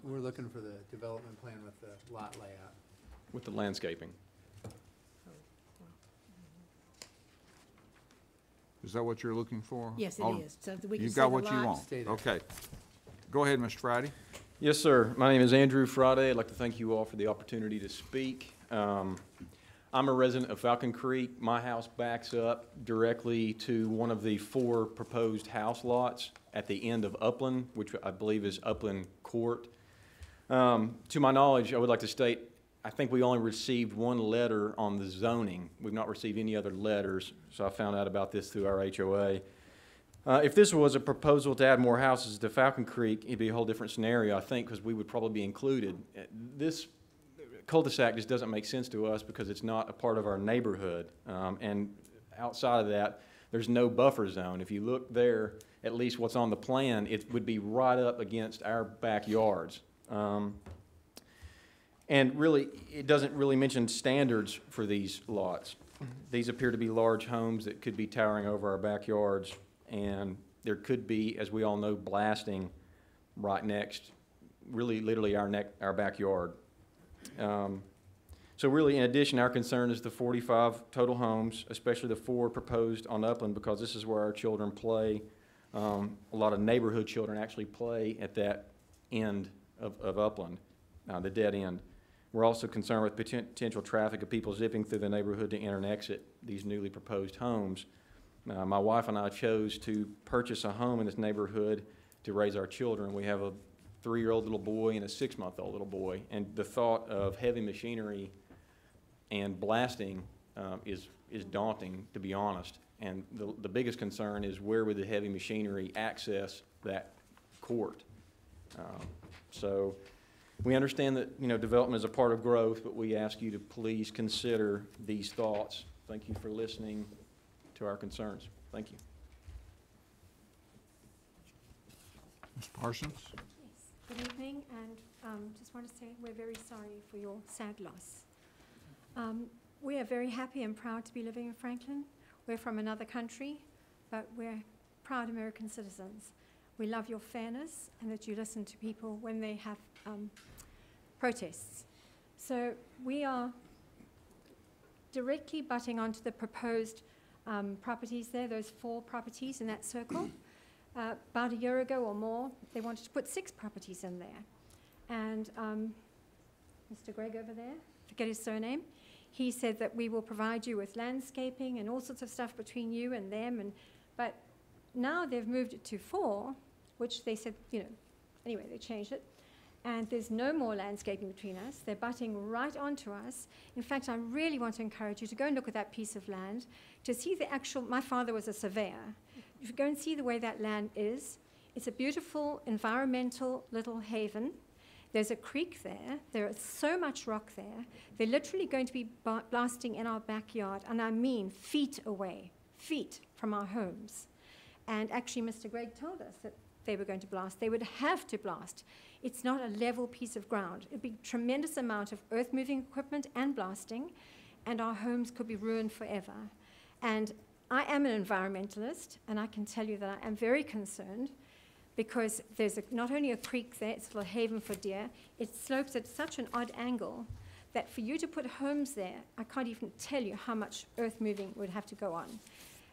We're looking for the development plan with the lot layout. With the landscaping. Is that what you're looking for? Yes, it All- is, so that we can You've see got the what you lots. want? Stay there. Okay. Go ahead, Mr. Friday. Yes, sir. My name is Andrew Friday. I'd like to thank you all for the opportunity to speak. I'm a resident of Falcon Creek. My house backs up directly to one of the 4 proposed house lots at the end of Upland, which I believe is Upland Court. To my knowledge, I would like to state, I think we only received 1 letter on the zoning. We've not received any other letters, so I found out about this through our HOA. If this was a proposal to add more houses to Falcon Creek, it'd be a whole different scenario, I think, because we would probably be included. This cul-de-sac just doesn't make sense to us because it's not a part of our neighborhood. And outside of that, there's no buffer zone. If you look there, at least what's on the plan, it would be right up against our backyards. And really, it doesn't really mention standards for these lots. These appear to be large homes that could be towering over our backyards, and there could be, as we all know, blasting right next, really literally our backyard. So really, in addition, our concern is the 45 total homes, especially the 4 proposed on Upland, because this is where our children play. A lot of neighborhood children actually play at that end of Upland, the dead end. We're also concerned with potential traffic of people zipping through the neighborhood to enter and exit these newly proposed homes. My wife and I chose to purchase a home in this neighborhood to raise our children. We have a 3-year-old little boy and a 6-month-old little boy, and the thought of heavy machinery and blasting is daunting, to be honest. And the biggest concern is, where would the heavy machinery access that court? So we understand that, you know, development is a part of growth, but we ask you to please consider these thoughts. Thank you for listening to our concerns. Thank you. Ms. Parsons? Good evening, and just want to say we're very sorry for your sad loss. We are very happy and proud to be living in Franklin. We're from another country, but we're proud American citizens. We love your fairness and that you listen to people when they have protests. So we are directly butting onto the proposed properties there, those 4 properties in that circle. About a year ago or more, they wanted to put 6 properties in there. And Mr. Gregg over there, forget his surname, he said that we will provide you with landscaping and all sorts of stuff between you and them. But now they've moved it to 4, which they said, you know, anyway, they changed it. And there's no more landscaping between us. They're butting right onto us. In fact, I really want to encourage you to go and look at that piece of land, to see the actual, my father was a surveyor. If you go and see the way that land is, it's a beautiful environmental little haven. There's a creek there. There is so much rock there. They're literally going to be blasting in our backyard, and I mean feet away, feet from our homes. And actually, Mr. Gregg told us that they were going to blast. They would have to blast. It's not a level piece of ground. It'd be a tremendous amount of earth-moving equipment and blasting, and our homes could be ruined forever. And I am an environmentalist, and I can tell you that I am very concerned, because there's not only a creek there, it's a little haven for deer. It slopes at such an odd angle that for you to put homes there, I can't even tell you how much earth moving would have to go on.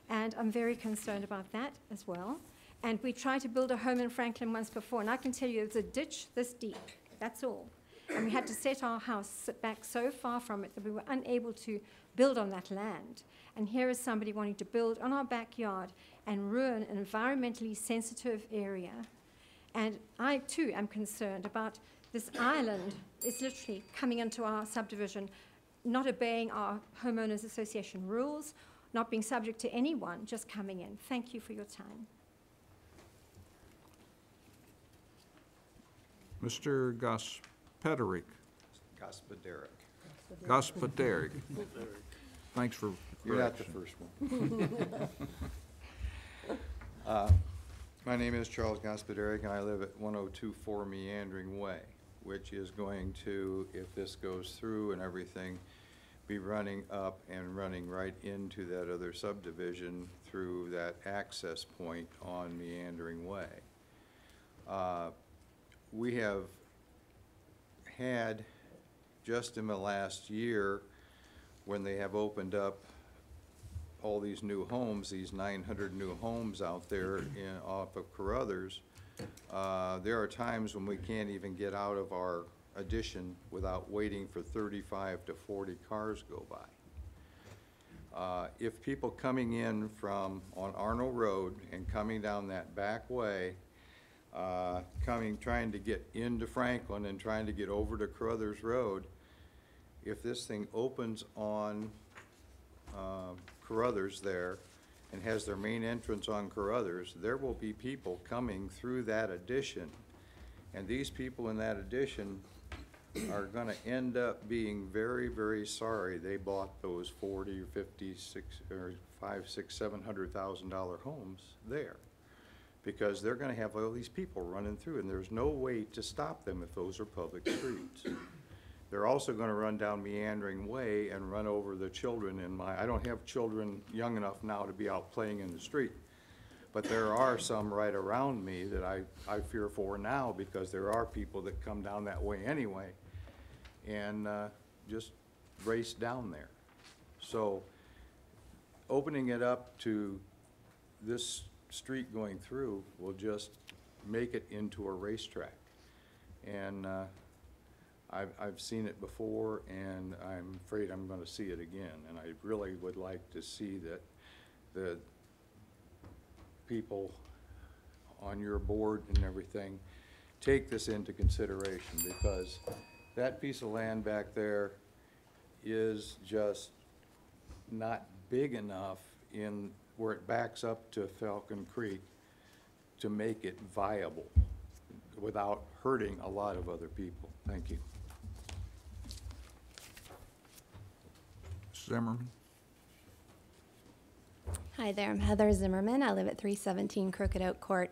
And I'm very concerned about that as well. And we tried to build a home in Franklin once before, and I can tell you it's a ditch this deep, that's all. And we had to set our house back so far from it that we were unable to build on that land. And here is somebody wanting to build on our backyard and ruin an environmentally sensitive area. And I, too, am concerned about this island. It's literally coming into our subdivision, not obeying our homeowners association rules, not being subject to anyone, just coming in. Thank you for your time. Mr. Gospederick. Gospederick. Gospederick. Thanks for You're not the correction. first one. My name is Charles Gospederick, and I live at 1024 Meandering Way, which is going to, if this goes through and everything, be running up and running right into that other subdivision through that access point on Meandering Way. We have had, just in the last year, when they have opened up all these new homes, these 900 new homes out there off of Carruthers, there are times when we can't even get out of our addition without waiting for 35 to 40 cars go by. If people coming in from on Arnold Road and coming down that back way, trying to get into Franklin and trying to get over to Carruthers Road, if this thing opens on Carruthers there and has their main entrance on Carruthers, there will be people coming through that addition. And these people in that addition are gonna end up being very, very sorry they bought those 40 or 50, $500,000, $600,000, $700,000 homes there. Because they're gonna have all these people running through, and there's no way to stop them if those are public streets. They're also gonna run down Meandering Way and run over the children I don't have children young enough now to be out playing in the street, but there are some right around me that I fear for now, because there are people that come down that way anyway and just race down there. So opening it up to this street going through will just make it into a racetrack. And I've seen it before, and I'm afraid I'm going to see it again. And I really would like to see that the people on your board and everything take this into consideration, because that piece of land back there is just not big enough in where it backs up to Falcon Creek to make it viable without hurting a lot of other people. Thank you. Zimmerman? Hi there, I'm Heather Zimmerman. I live at 317 Crooked Oak Court.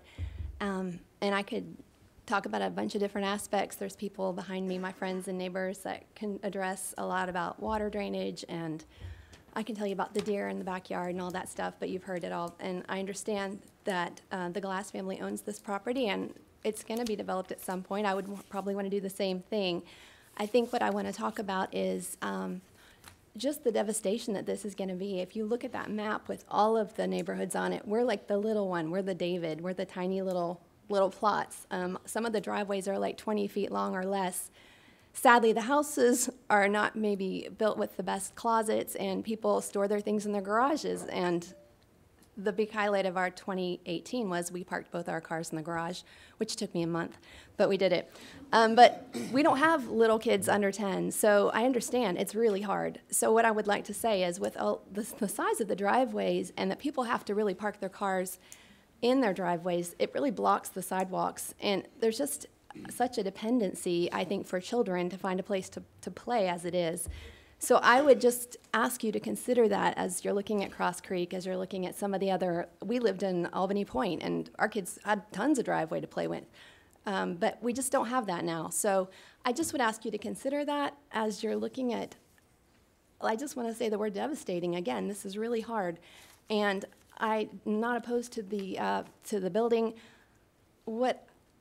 And I could talk about a bunch of different aspects. There's people behind me, my friends and neighbors, that can address a lot about water drainage, and I can tell you about the deer in the backyard and all that stuff, but you've heard it all. And I understand that the Glass family owns this property, and it's going to be developed at some point. I would probably want to do the same thing. I think what I want to talk about is just the devastation that this is going to be. If you look at that map with all of the neighborhoods on it, we're like the little one. We're the David. We're the tiny little plots. Some of the driveways are like 20 feet long or less. Sadly, the houses are not maybe built with the best closets, and people store their things in their garages. And the big highlight of our 2018 was we parked both our cars in the garage, which took me a month, but we did it. But we don't have little kids under 10, so I understand it's really hard. So what I would like to say is, with all the size of the driveways, and that people have to really park their cars in their driveways, it really blocks the sidewalks. And there's just such a dependency, I think, for children to find a place to play as it is. So I would just ask you to consider that as you're looking at Cross Creek, as you're looking at some of the other, we lived in Albany Point, and our kids had tons of driveway to play with. But we just don't have that now. So I just would ask you to consider that as you're looking at, I just want to say the word devastating. Again, this is really hard. And I'm not opposed to the building.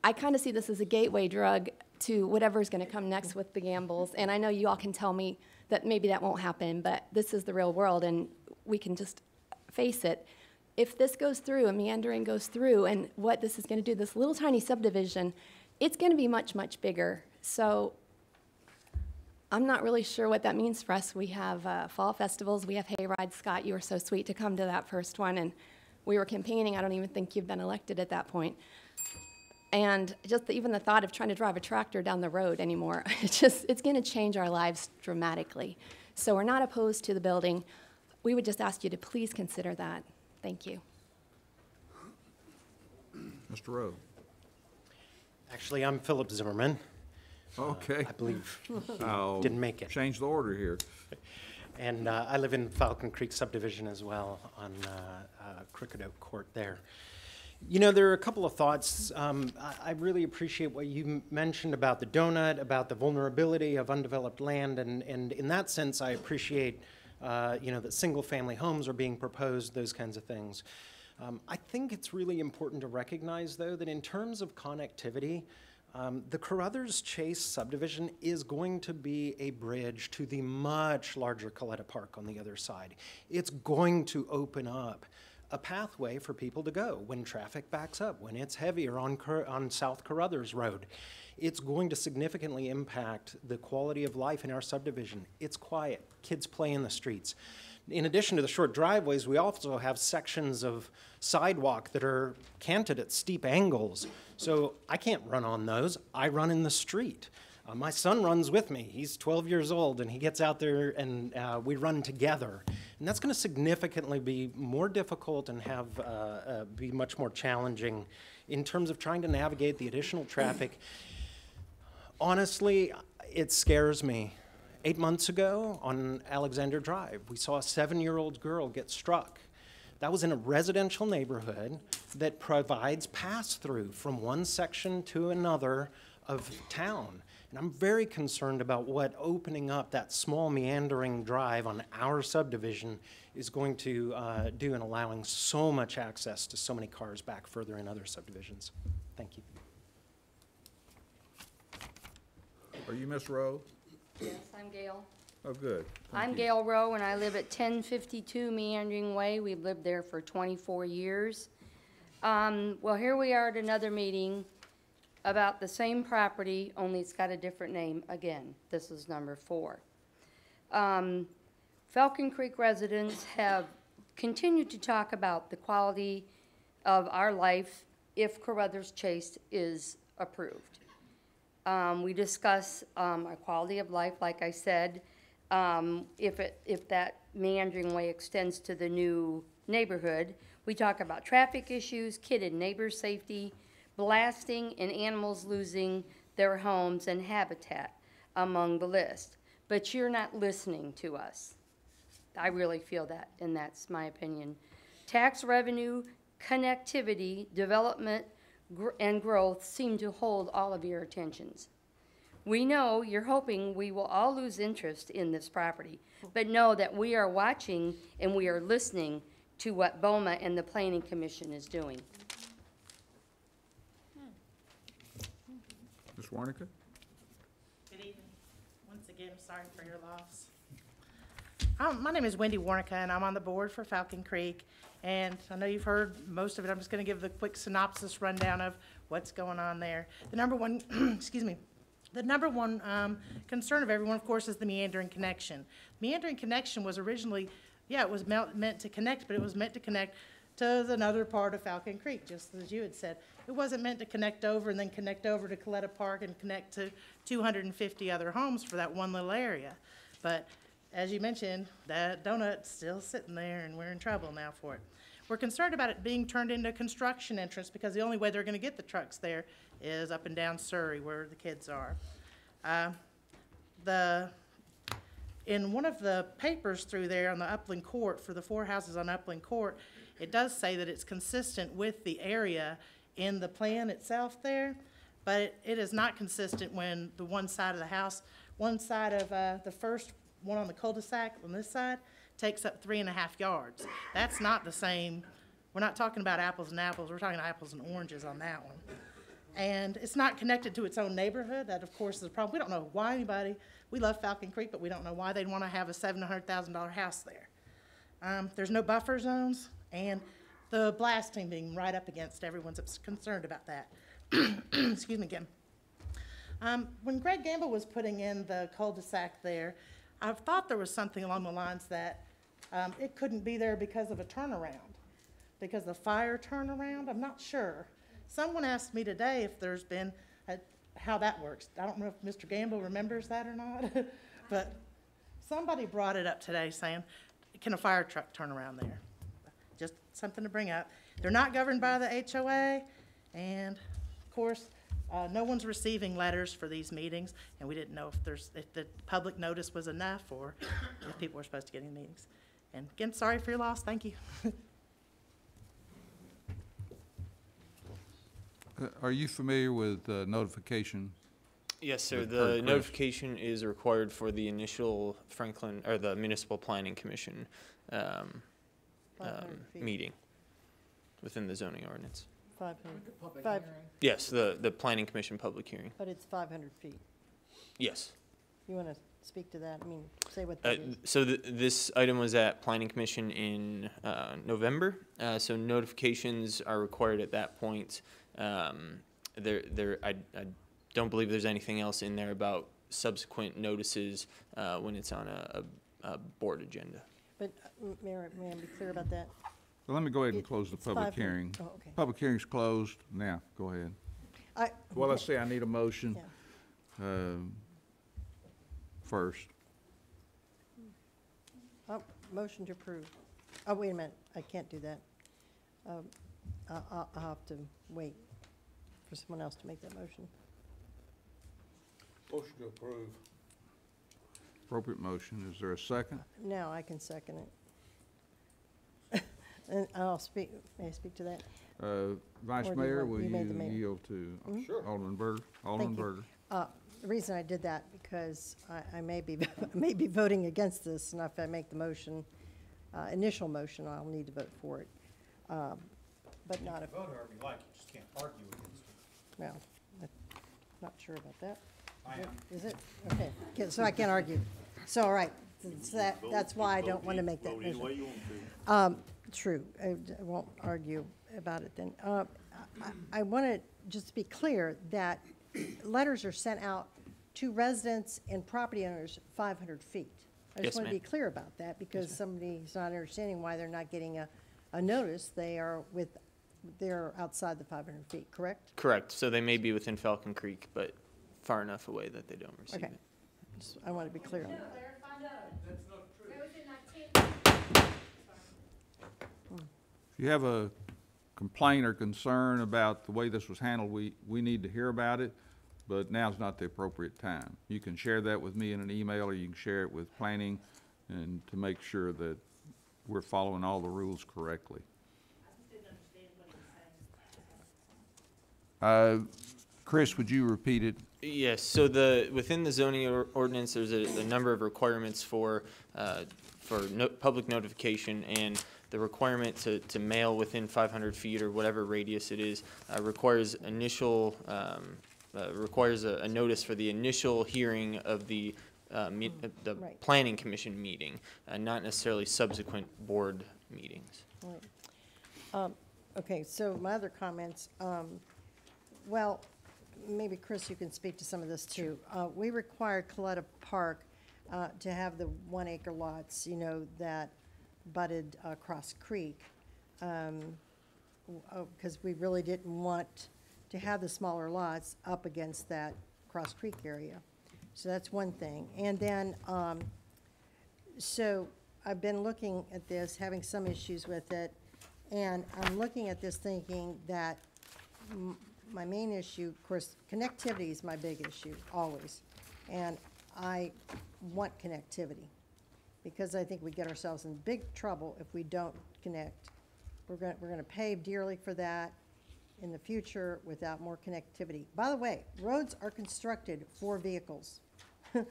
I kind of see this as a gateway drug to whatever's going to come next with the Gambles. And I know you all can tell me that maybe that won't happen, but this is the real world, and we can just face it. If this goes through, and Meandering goes through, and what this is going to do, this little tiny subdivision, it's going to be much, much bigger. So I'm not really sure what that means for us. We have fall festivals, we have hay rides. Scott, you were so sweet to come to that first one, and we were campaigning. I don't even think you've been elected at that point. And just even the thought of trying to drive a tractor down the road anymore, it's going to change our lives dramatically. So we're not opposed to the building. We would just ask you to please consider that. Thank you. Mr. Rowe. Actually, I'm Philip Zimmerman. Okay. I believe I'll didn't make it. Change the order here. And I live in Falcon Creek subdivision as well on Crooked Oak Court there. You know, there are a couple of thoughts. I really appreciate what you mentioned about the donut, about the vulnerability of undeveloped land, and in that sense, I appreciate, you know, that single-family homes are being proposed, those kinds of things. I think it's really important to recognize, though, that in terms of connectivity, The Carruthers Chase subdivision is going to be a bridge to the much larger Coletta Park on the other side. It's going to open up a pathway for people to go when traffic backs up, when it's heavier on South Carruthers Road. It's going to significantly impact the quality of life in our subdivision. It's quiet. Kids play in the streets. In addition to the short driveways, we also have sections of sidewalk that are canted at steep angles. So I can't run on those. I run in the street. My son runs with me. He's 12 years old, and he gets out there, and we run together. And that's going to significantly be more difficult and be much more challenging in terms of trying to navigate the additional traffic. Honestly, it scares me. 8 months ago on Alexander Drive, we saw a 7-year-old girl get struck. That was in a residential neighborhood that provides pass-through from one section to another of town. And I'm very concerned about what opening up that small meandering drive on our subdivision is going to do in allowing so much access to so many cars back further in other subdivisions. Thank you. Are you Miss Rowe? Yes, I'm Gail. Oh, good. Thank I'm you. Gail Rowe, and I live at 1052 Meandering Way. We've lived there for 24 years. Well, here we are at another meeting about the same property, only it's got a different name again. This is number 4. Falcon Creek residents have continued to talk about the quality of our life if Carruthers Chase is approved. We discuss our quality of life, like I said, if that meandering way extends to the new neighborhood. We talk about traffic issues, kid and neighbor safety, blasting, and animals losing their homes and habitat among the list. But you're not listening to us. I really feel that, and that's my opinion. Tax revenue, connectivity, development, and growth seem to hold all of your attentions. We know you're hoping we will all lose interest in this property, but know that we are watching and we are listening to what BOMA and the Planning Commission is doing. Ms. Warnica? Good evening. Once again, sorry for your loss. My name is Wendy Warnica, and I'm on the board for Falcon Creek. And I know you've heard most of it. I'm just going to give the quick synopsis rundown of what's going on there. The number one, excuse me, the number one concern of everyone, of course, is the meandering connection. Meandering connection was originally, yeah, it was meant to connect, but it was meant to connect to another part of Falcon Creek, just as you had said. It wasn't meant to connect over and then connect over to Coletta Park and connect to 250 other homes for that one little area. But as you mentioned, that donut's still sitting there, and we're in trouble now for it. We're concerned about it being turned into a construction entrance because the only way they're going to get the trucks there is up and down Surrey where the kids are. In one of the papers through there on the Upland Court, for the 4 houses on Upland Court, it does say that it's consistent with the area in the plan itself there, but it is not consistent when the one side of the house, one side of the first one on the cul-de-sac on this side takes up 3.5 yards. That's not the same. We're not talking about apples and apples. We're talking apples and oranges on that one. And it's not connected to its own neighborhood. That, of course, is a problem. We don't know why anybody, we love Falcon Creek, but we don't know why they'd want to have a $700,000 house there. There's no buffer zones, and the blasting being right up against everyone's concerned about that. Excuse me again. When Greg Gamble was putting in the cul-de-sac there, I thought there was something along the lines that it couldn't be there because of a turnaround, because of fire turnaround. I'm not sure. Someone asked me today if there's been how that works. I don't know if Mr. Gamble remembers that or not, but somebody brought it up today saying, can a fire truck turn around there? Just something to bring up. They're not governed by the HOA, and of course, no one's receiving letters for these meetings, and we didn't know if the public notice was enough or if people were supposed to get in meetings. And again, sorry for your loss. Thank you. Are you familiar with notification? Yes, sir. With The request? notification is required for the initial Franklin, or the Municipal Planning Commission meeting within the zoning ordinance. Five, Yes, the planning commission public hearing. but it's 500 feet. Yes. You want to speak to that? I mean, say what that is. So this item was at planning commission in November. So notifications are required at that point. I don't believe there's anything else in there about subsequent notices when it's on a board agenda. But, Mayor, may I be clear about that? Well, let me go ahead and close the It's public 5 minutes. hearing. Oh, okay. Public hearing's closed. Now, go ahead. Well, let's see, I need a motion first. Motion to approve. Oh, wait a minute, I can't do that. I'll have to wait for someone else to make that motion. Motion to approve. Appropriate motion. Is there a second? Now I can second it. And I'll speak, may I speak to that? Vice Or do you Mayor, want- will you made the you mayor. yield to Mhm. Sure. Alderman Berger? Alderman Thank you. Berger. The reason I did that, because I may be, may be voting against this, and if I make the motion, initial motion, I'll need to vote for it. But not if, Vote however you like, you just can't argue against it. well, I'm not sure about that. I am. Is it? Okay, so I can't argue. So, all right, so that's why I don't want to make that Vote any way motion. you want to. True, I won't argue about it then. I want to just be clear that letters are sent out to residents and property owners 500 feet. I Yes, just want to be ma'am. clear about that, because somebody's not understanding why they're not getting a notice. They're outside the 500 feet, correct? Correct. So they may be within Falcon Creek, but far enough away that they don't receive Okay. it. I want to be clear on that. If you have a complaint or concern about the way this was handled, we need to hear about it, but now's not the appropriate time. You can share that with me in an email, or you can share it with planning, and to make sure that we're following all the rules correctly. Chris, would you repeat it? Yes, so within the zoning ordinance, there's a number of requirements for public notification, and the requirement to mail within 500 feet or whatever radius it is requires requires a notice for the initial hearing of the Right. planning commission meeting, not necessarily subsequent board meetings. Right. Okay, so my other comments, well, maybe Chris, you can speak to some of this too. We required Coletta Park to have the 1 acre lots, that butted Cross Creek, because we really didn't want to have the smaller lots up against that Cross Creek area. So that's one thing. And then, so I've been looking at this, having some issues with it, and I'm looking at this thinking that my main issue, of course, connectivity is my big issue, always. And I want connectivity, because I think we get ourselves in big trouble if we don't connect. We're gonna pay dearly for that in the future without more connectivity. By the way, roads are constructed for vehicles. And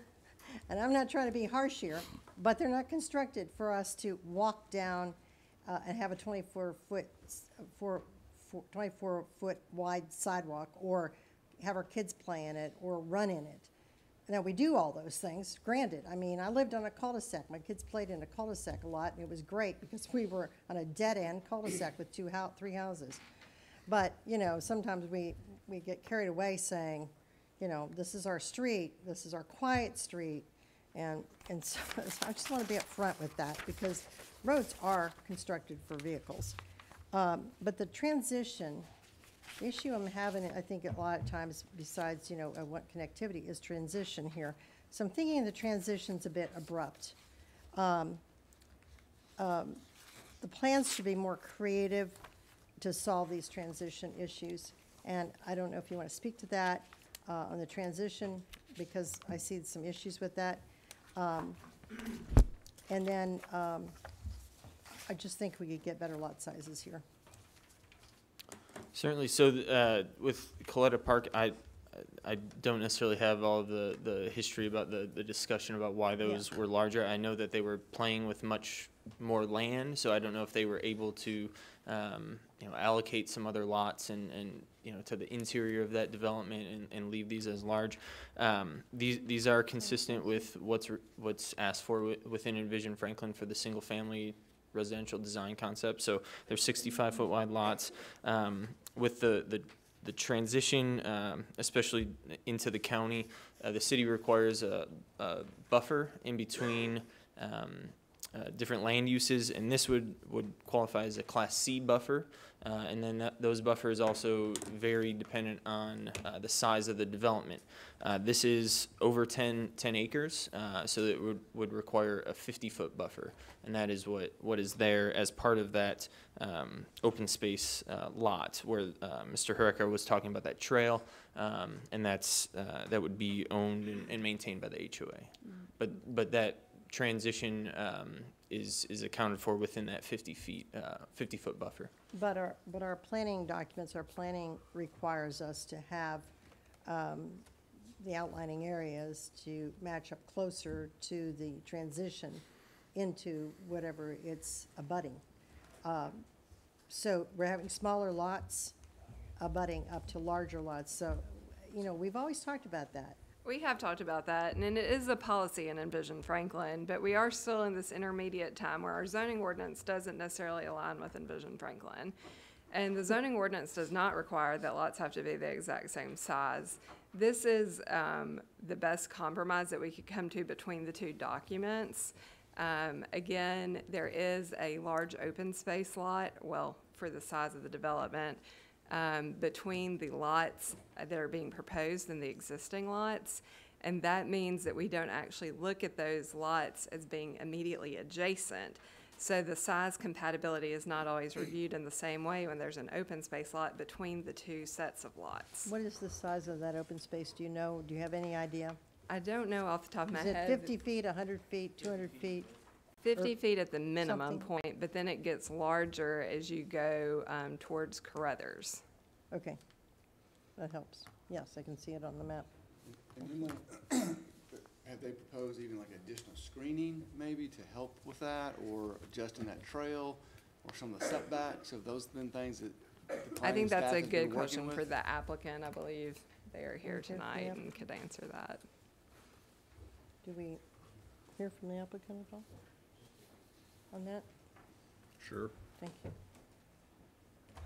I'm not trying to be harsh here, but they're not constructed for us to walk down and have a 24-foot wide sidewalk, or have our kids play in it, or run in it. Now, we do all those things, granted. I mean, I lived on a cul-de-sac. My kids played in a cul-de-sac a lot, and it was great because we were on a dead-end cul-de-sac with 3 houses. But, sometimes we get carried away saying, this is our street, this is our quiet street, and so I just want to be upfront with that, because roads are constructed for vehicles. But the transition, the issue I'm having, I think a lot of times, besides, I want connectivity, is transition here. So I'm thinking the transition's a bit abrupt. The plans should be more creative to solve these transition issues. And I don't know if you want to speak to that on the transition, because I see some issues with that. And then I just think we could get better lot sizes here. Certainly. So with Coletta Park, I don't necessarily have all the history about the discussion about why those were larger. I know that they were playing with much more land, so I don't know if they were able to, allocate some other lots and to the interior of that development and leave these as large. These are consistent with what's asked for within Envision Franklin for the single-family residential design concept. So they're 65-foot wide lots. With the transition, especially into the county, the city requires a buffer in between different land uses, and this would qualify as a Class C buffer. And then those buffers also vary dependent on the size of the development. This is over 10 acres, so it would require a 50-foot buffer, and that is what is there as part of that open space lot where Mr. Hurecker was talking about that trail, and that would be owned and maintained by the HOA. But that transition is accounted for within that 50-foot buffer. But our planning documents, our planning requires us to have the outlining areas to match up closer to the transition into whatever it's abutting. So we're having smaller lots abutting up to larger lots. So, we've always talked about that. We have talked about that, and it is a policy in Envision Franklin, but we are still in this intermediate time where our zoning ordinance doesn't necessarily align with Envision Franklin. And the zoning ordinance does not require that lots have to be the exact same size. This is the best compromise that we could come to between the two documents. Again, there is a large open space lot, well, for the size of the development, between the lots that are being proposed and the existing lots. And that means that we don't actually look at those lots as being immediately adjacent. So the size compatibility is not always reviewed in the same way when there's an open space lot between the two sets of lots. What is the size of that open space? Do you know? Do you have any idea? I don't know off the top of my Is head. it 50 feet, 100 feet, 200 feet? 50 feet at the minimum something. point, but then it gets larger as you go towards Carruthers. Okay, that helps. Yes, I can see it on the map. And have they proposed even like additional screening maybe to help with that, or adjusting that trail, or some of the setbacks? Have those been things that the I planning think that's staff a has been good working question with? for the applicant. I believe they are here Okay, tonight yep. and could answer that. Do we hear from the applicant at all on that? Sure. Thank you.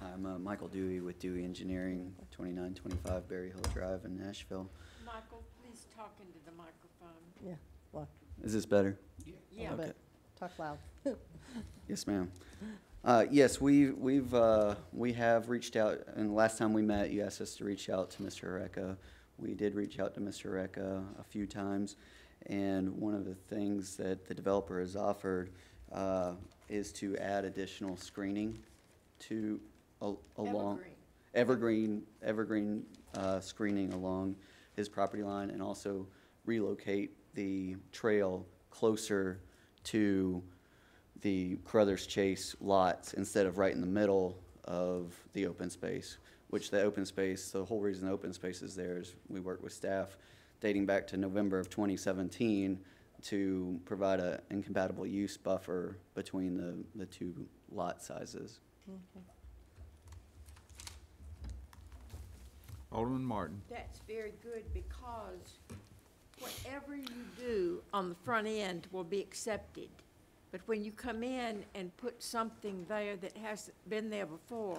I'm Michael Dewey with Dewey Engineering, 2925 Berry Hill Drive in Nashville. Michael, please talk into the microphone. Yeah, well, Is this better? Yeah. Okay. but talk loud. Yes, ma'am. Yes, we have reached out, and the last time we met, you asked us to reach out to Mr. Hurecker. We did reach out to Mr. Hurecker a few times, and one of the things that the developer has offered is to add additional screening to along evergreen screening along his property line, and also relocate the trail closer to the Carruthers Chase lots instead of right in the middle of the open space, which the open space, the whole reason the open space is there is we worked with staff dating back to November of 2017 to provide an incompatible use buffer between the two lot sizes. Okay. Alderman Martin. That's very good, because whatever you do on the front end will be accepted. But when you come in and put something there that hasn't been there before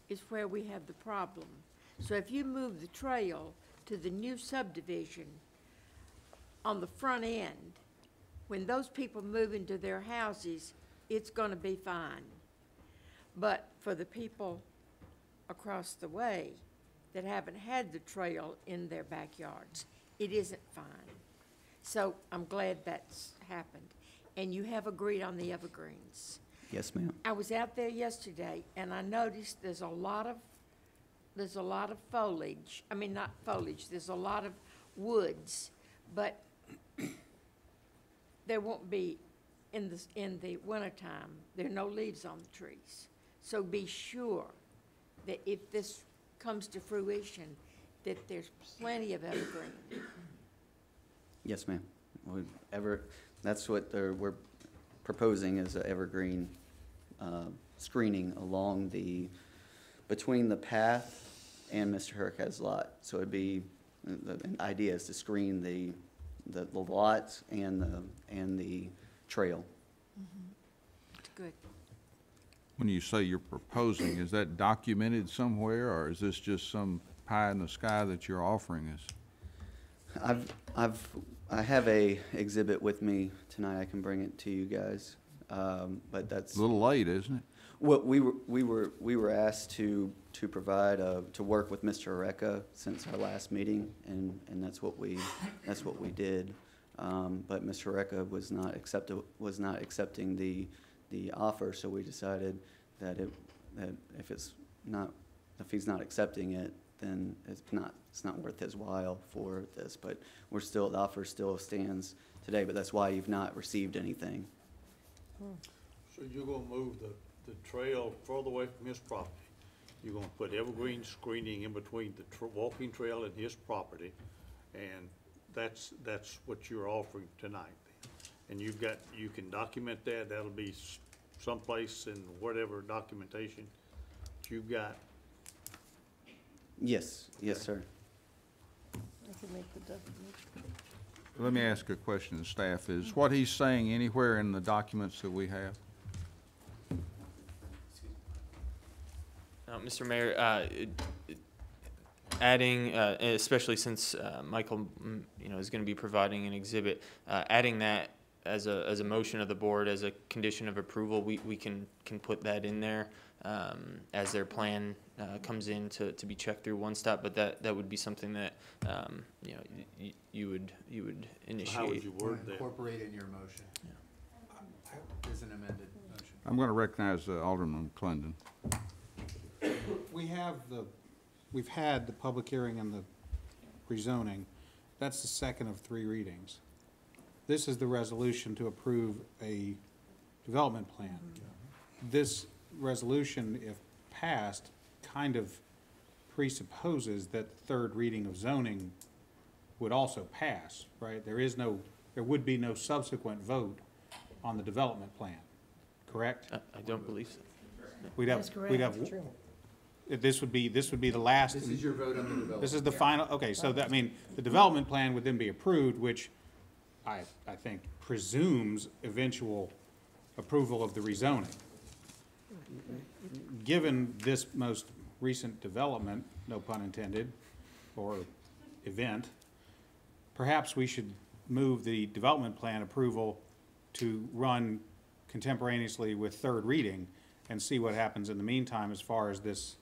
is where we have the problem. So if you move the trail to the new subdivision on the front end, when those people move into their houses, it's gonna be fine. But for the people across the way that haven't had the trail in their backyards, it isn't fine. So I'm glad that's happened. And you have agreed on the evergreens. Yes, ma'am. I was out there yesterday and I noticed there's a lot of foliage. I mean, not foliage, there's a lot of woods, but there won't be, in the wintertime, there are no leaves on the trees. So be sure that if this comes to fruition that there's plenty of evergreen. Yes, ma'am. That's what we're proposing is an evergreen screening along between the path and Mr. Hurka's lot. So it'd be, the idea is to screen the lots and the trail. That's good. When you say you're proposing, is that documented somewhere, or is this just some pie in the sky that you're offering us? I have a exhibit with me tonight. I can bring it to you guys, but that's A little late, isn't it? Well, we were asked to provide to work with Mr. Areca since our last meeting, and that's what we did. But Mr. Areca was not accepting the offer, so we decided that if he's not accepting it, then it's not worth his while for this. But the offer still stands today. But that's why you've not received anything. So you're gonna move the trail further away from his property. You're gonna put evergreen screening in between the walking trail and his property, and that's what you're offering tonight. And you can document that. That'll be someplace in whatever documentation you've got. Yes, sir. Let me ask a question to the staff. Is what he's saying anywhere in the documents that we have? Mr. Mayor, adding, especially since Michael, is going to be providing an exhibit, adding that as a motion of the board, as a condition of approval, we can put that in there as their plan comes in to be checked through One Stop. But that would be something that you would initiate. How would you word that? Incorporate in your motion. Yeah. As an amended motion. I'm going to recognize Alderman Clendon. We've had the public hearing and the rezoning. That's the second of 3 readings. This is the resolution to approve a development plan. This resolution, if passed, kind of presupposes that the third reading of zoning would also pass, right? There would be no subsequent vote on the development plan, correct? I don't believe so. That's correct. This would be the last. This is your vote on the development. This is the final, okay, so that, the development plan would then be approved, which I think presumes eventual approval of the rezoning. Given this most recent development, no pun intended, or event, perhaps we should move the development plan approval to run contemporaneously with third reading and see what happens in the meantime as far as this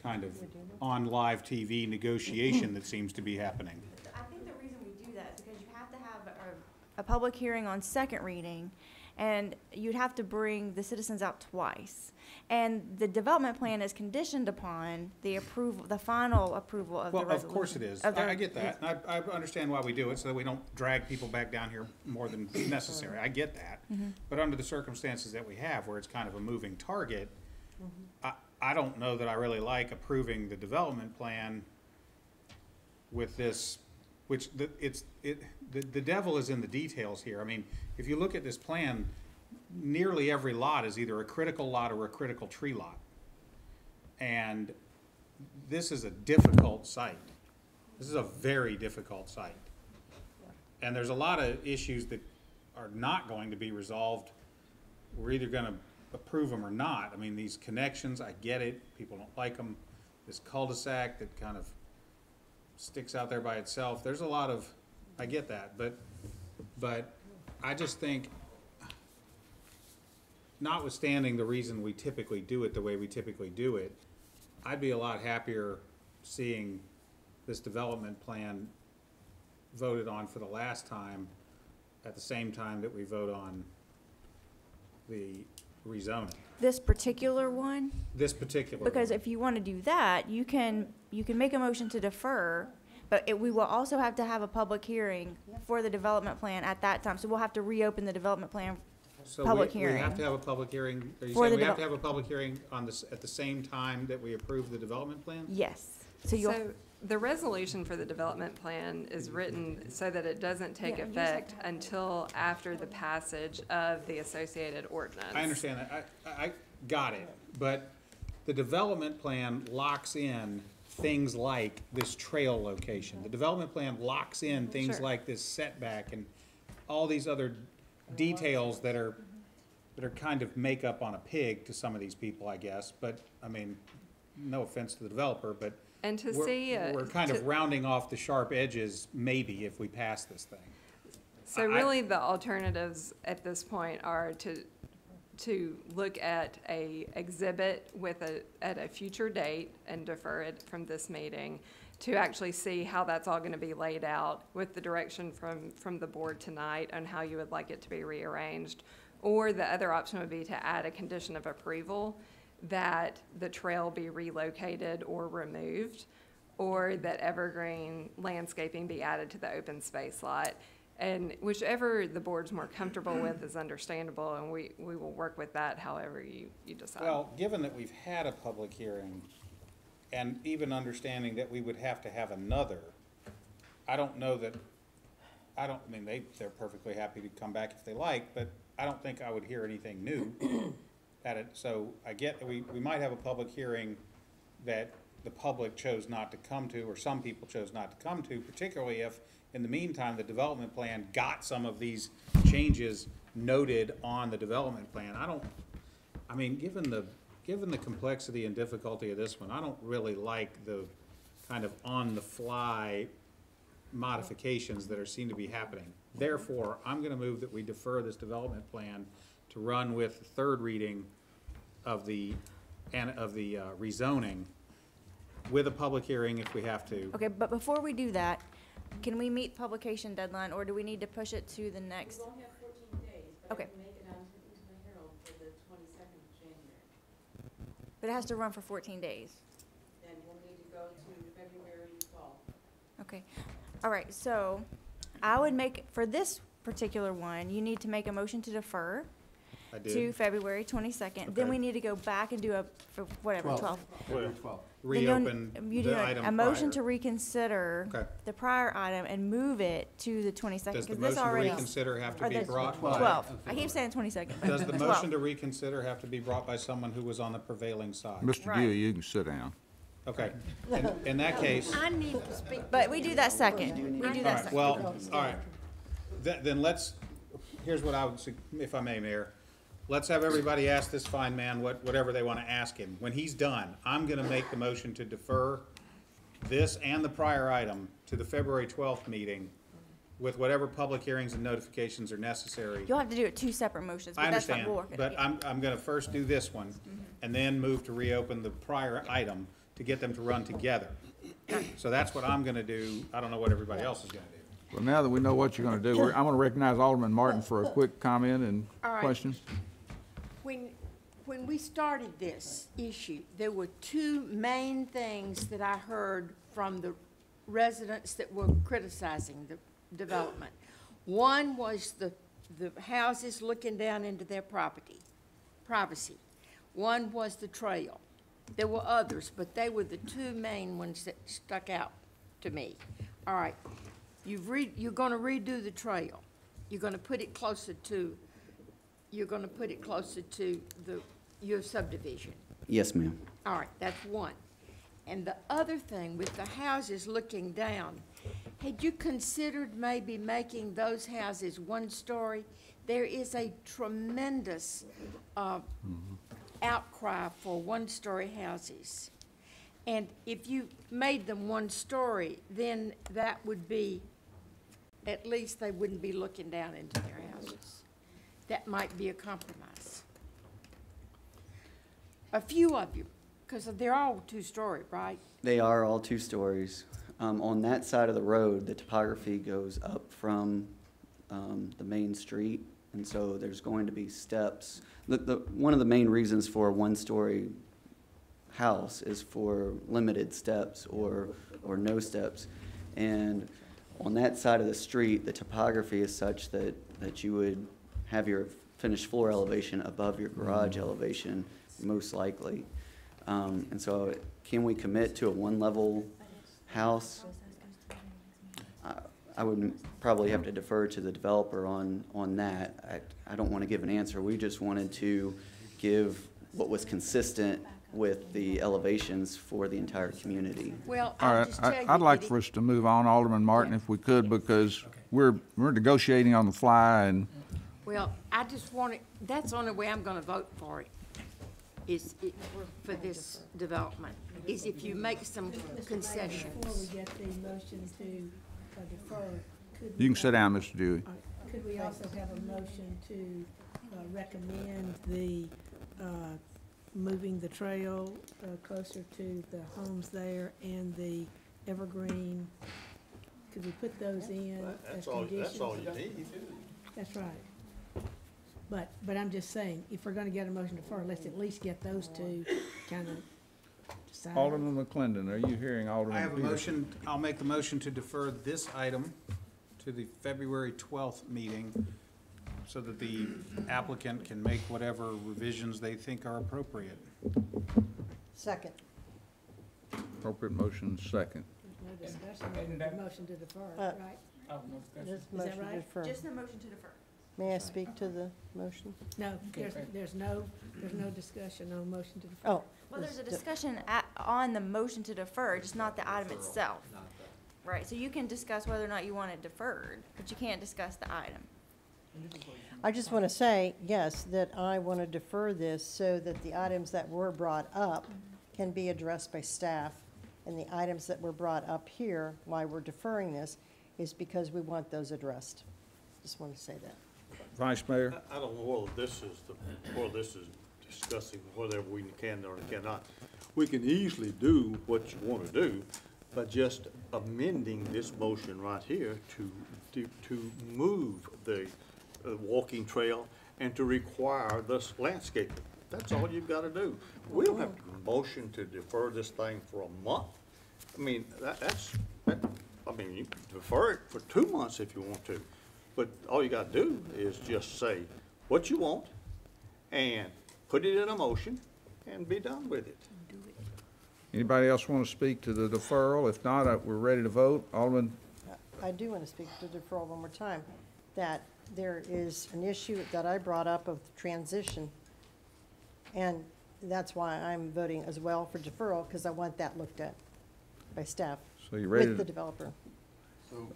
kind of on live TV negotiation that seems to be happening. I think the reason we do that is because you have to have a public hearing on second reading, and you'd have to bring the citizens out twice. And the development plan is conditioned upon the final approval of the resolution. Well, of course it is. I get that. And I understand why we do it, so that we don't drag people back down here more than necessary. I get that. But under the circumstances that we have, where it's kind of a moving target, I don't know that I really like approving the development plan with this, which the devil is in the details here. If you look at this plan, nearly every lot is either a critical lot or a critical tree lot. And this is a difficult site. This is a very difficult site. And there's a lot of issues that are not going to be resolved. We're either going to approve them or not. These connections, I get it. People don't like them. This cul-de-sac that kind of sticks out there by itself. There's a lot of, I get that. But I just think, notwithstanding the reason we typically do it the way we typically do it, I'd be a lot happier seeing this development plan voted on for the last time at the same time that we vote on the rezoning. This particular one? This particular Because one. if you want to do that, you can make a motion to defer, but we will also have to have a public hearing for the development plan at that time. So we'll have to reopen the development plan public hearing. We have to have a public hearing. Are you For saying the we have to have a public hearing on this at the same time that we approve the development plan? Yes. So you'll. The resolution for the development plan is written so that it doesn't take Yeah, use effect until after the passage of the associated ordinance. I understand that. I got it. But the development plan locks in things like this trail location. The development plan locks in things Sure. like this setback and all these other details that are kind of makeup on a pig to some of these people, I guess. But, I mean, no offense to the developer, but And to we're, see, we're kind to- of rounding off the sharp edges, maybe, if we pass this thing. So really, the alternatives at this point are to look at a exhibit at a future date and defer it from this meeting, to actually see how that's all gonna be laid out with the direction from the board tonight on how you would like it to be rearranged. Or the other option would be to add a condition of approval that the trail be relocated or removed, or that evergreen landscaping be added to the open space lot. And whichever the board's more comfortable with is understandable, and we will work with that however you decide. Well, given that we've had a public hearing, and even understanding that we would have to have another, I don't know that, I mean, they're perfectly happy to come back if they like, but I don't think I would hear anything new at it. So I get that we might have a public hearing that the public chose not to come to, or some people chose not to come to, particularly if, in the meantime, the development plan got some of these changes noted on the development plan. I mean, given the complexity and difficulty of this one, I don't really like the kind of on-the-fly modifications that seem to be happening. Therefore, I'm gonna move that we defer this development plan to run with the third reading of the rezoning with a public hearing if we have to. Okay, but before we do that, can we meet publication deadline, or do we need to push it to the next? We won't have 14 days, but Okay. I can make it onto the Herald for the 22nd of January. But it has to run for 14 days. Then we'll need to go to February 12th. Okay, all right, so I would make, for this particular one, you need to make a motion to defer I to did. February 22nd. Then Okay. we need to go back and do for whatever, 12. February 12th. Reopen You do the item a motion prior. to reconsider Okay. the prior item and move it to the 22nd. Does the 'cause this motion to already- reconsider have to or be the brought by? 12. I keep saying 22nd. but Does the 12. motion to reconsider have to be brought by someone who was on the prevailing side? Mr. Right. Gill, you can sit down. Okay, in that case, I need to speak. But we do that second. We do all that right, second. well, all right. Then let's, here's what I would, if I may, Mayor. Let's have everybody ask this fine man whatever they want to ask him. When he's done, I'm gonna make the motion to defer this and the prior item to the February 12th meeting with whatever public hearings and notifications are necessary. You'll have to do it two separate motions, I but that's not understand, what we're but gonna do. I'm gonna first do this one, and then move to reopen the prior item to get them to run together. So that's what I'm gonna do. I don't know what everybody else is gonna do. Well, now that we know what you're gonna do, I'm gonna recognize Alderman Martin for a quick comment and All right. question. When we started this issue, there were two main things that I heard from the residents that were criticizing the development. One was the houses looking down into their privacy. One was the trail. There were others, but they were the two main ones that stuck out to me. All right, you're gonna redo the trail. You're gonna put it closer to your subdivision. Yes, ma'am. All right, that's one. And the other thing, with the houses looking down, had you considered maybe making those houses one-story? There is a tremendous outcry for one-story houses. And if you made them one-story, then that would be, at least they wouldn't be looking down into their houses. That might be a compromise. A few of you, because they're all two-story, right? They are all 2 stories. On that side of the road, the topography goes up from the main street, and so there's going to be steps. One of the main reasons for a 1-story house is for limited steps or no steps. And on that side of the street, the topography is such that you would have your finished floor elevation above your garage elevation, most likely. And so can we commit to a 1-level house, I would probably have to defer to the developer on that. I don't want to give an answer. We just wanted to give what was consistent with the elevations for the entire community. Well, All I'll right, just tell you I'd like that for us to move on, Alderman Martin, if we could, because we're negotiating on the fly, and Well, I just want it, that's the only way I'm gonna vote for it, for this development, is if you make some Before we concessions. get the motion to defer, could you we can sit down, Mr. Dewey. could we also have a motion to recommend the moving the trail closer to the homes there and the evergreen? Could we put those in as conditions? That's all you need. That's right. But I'm just saying, if we're gonna get a motion to defer, let's at least get those two kind of decided. Alderman McClendon, are you hearing Alderman I have a Peterson? motion, I'll make the motion to defer this item to the February 12th meeting so that the applicant can make whatever revisions they think are appropriate. Second. Appropriate motion, second. There's no discussion, on the motion to defer, right? This Is that motion to right? defer. Just the motion to defer. May I speak to the motion? No, there's no discussion on motion to defer. Oh. Well, there's a discussion on the motion to defer, just not the item itself. Right, so you can discuss whether or not you want it deferred, but you can't discuss the item. I just want to say, yes, that I want to defer this so that the items that were brought up can be addressed by staff. And the items that were brought up here, why we're deferring this, is because we want those addressed. Just want to say that. Vice Mayor? I don't know whether this is discussing whatever we can or cannot. We can easily do what you want to do, but just amending this motion right here to move the walking trail and to require this landscaping. That's all you've got to do. We don't have to motion to defer this thing for a month. I mean, I mean, you can defer it for 2 months if you want to. But all you got to do is just say what you want and put it in a motion and be done with it. Anybody else want to speak to the deferral? If not, we're ready to vote. Alderman, I do want to speak to deferral one more time, that there is an issue that I brought up of transition. And that's why I'm voting as well for deferral, because I want that looked at by staff so you ready with the to, developer. So,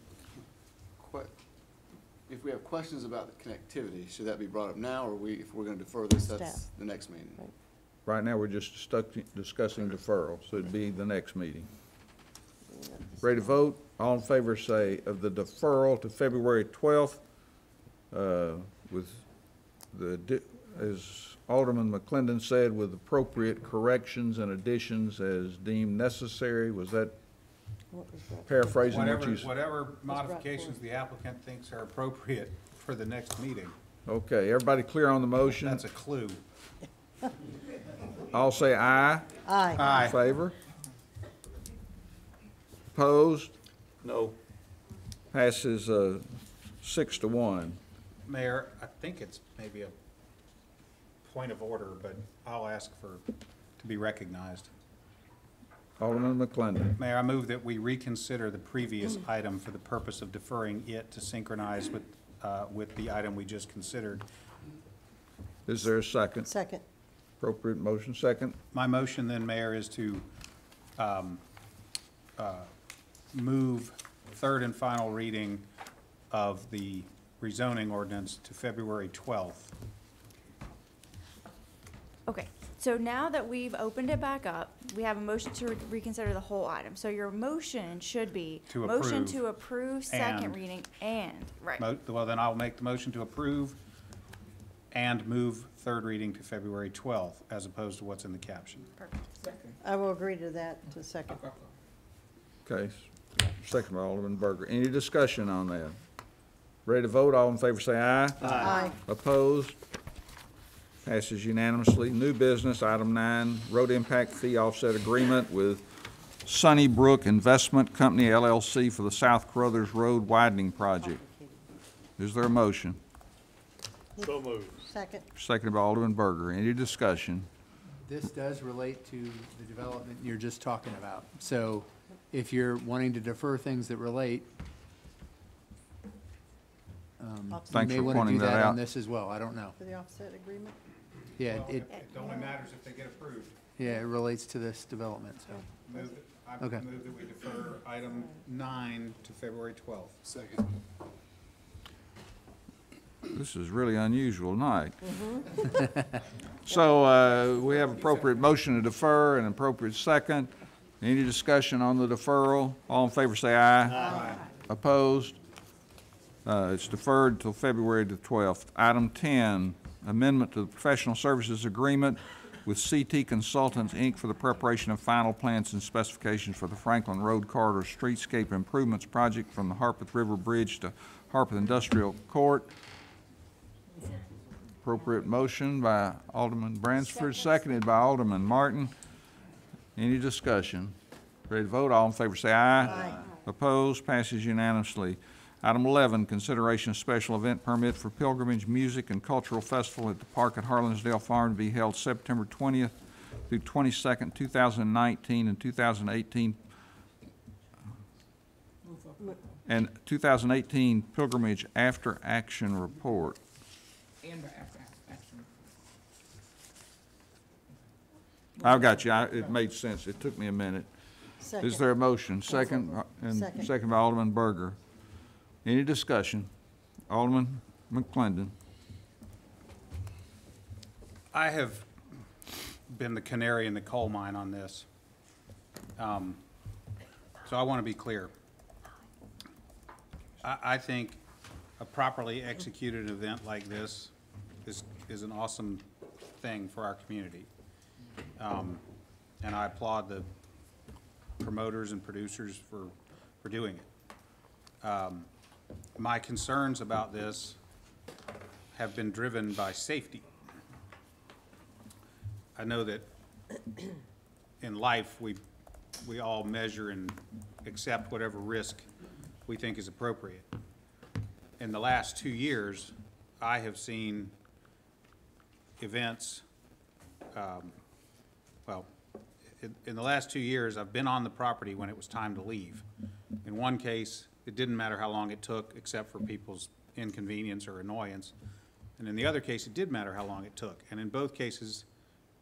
if we have questions about the connectivity, should that be brought up now, or if we're gonna defer this, that's Staff. the next meeting? right now, we're just discussing deferral, so it'd be the next meeting. Ready to vote? All in favor say of the deferral to February 12th, with as Alderman McClendon said, with appropriate corrections and additions as deemed necessary. Was that What was that? paraphrasing what you said? Whatever modifications the applicant thinks are appropriate for the next meeting. Okay, everybody clear on the motion? That's a clue. All say aye. Aye. Aye. Favor? Opposed? No. Passes 6-1. Mayor, I think it's maybe a point of order, but I'll ask to be recognized. Alderman McClendon. Mayor, I move that we reconsider the previous item for the purpose of deferring it to synchronize with the item we just considered. Is there a second? Second. Appropriate motion, second. My motion then, Mayor, is to move third and final reading of the rezoning ordinance to February 12th. Okay, so now that we've opened it back up, we have a motion to reconsider the whole item. So your motion should be To motion approve to approve, second and- reading, and, right. Well, then I'll make the motion to approve and move third reading to February 12th, as opposed to what's in the caption. Perfect. I will agree to that, to second. Okay, second by Alderman Berger. Any discussion on that? Ready to vote? All in favor say aye. Aye. Opposed? Passes unanimously. New business, item 9, road impact fee offset agreement with Sunnybrook Investment Company LLC for the South Carruthers Road widening project. Is there a motion? So moved. Second. Seconded by Alderman Berger. Any discussion? This does relate to the development you're just talking about. So if you're wanting to defer things that relate, you Thanks may for want to pointing do that that on out. this as well. I don't know. For the offset agreement? Yeah, Well, it, it only matters if they get approved. yeah, it relates to this development, so. Move, I Okay. move that we defer item 9 to February 12th. Second. This is really unusual night. So, we have appropriate motion to defer and appropriate second. Any discussion on the deferral? All in favor say aye. Aye. Opposed? It's deferred till February the 12th. Item 10, amendment to the professional services agreement with CT Consultants, Inc. for the preparation of final plans and specifications for the Franklin Road Corridor Streetscape Improvements Project from the Harpeth River Bridge to Harpeth Industrial Court. Appropriate motion by Alderman Bransford, seconded by Alderman Martin. Any discussion? Ready to vote? All in favor say aye. Aye. Opposed? Passes unanimously. Item 11, consideration of special event permit for Pilgrimage Music and Cultural Festival at the Park at Harlansdale Farm to be held September 20th through 22nd, 2019 and 2018. And 2018 Pilgrimage After Action Report. And after action. I've got you. It made sense. It took me a minute. Is there a motion? Second, and second by Alderman Berger. Any discussion? Alderman McClendon. I have been the canary in the coal mine on this. So I want to be clear. I think a properly executed event like this is an awesome thing for our community. And I applaud the promoters and producers for doing it. My concerns about this have been driven by safety. I know that in life, we all measure and accept whatever risk we think is appropriate. In the last 2 years, I have seen events, in the last 2 years, I've been on the property when it was time to leave. In one case, it didn't matter how long it took, except for people's inconvenience or annoyance. And in the other case, it did matter how long it took. And in both cases,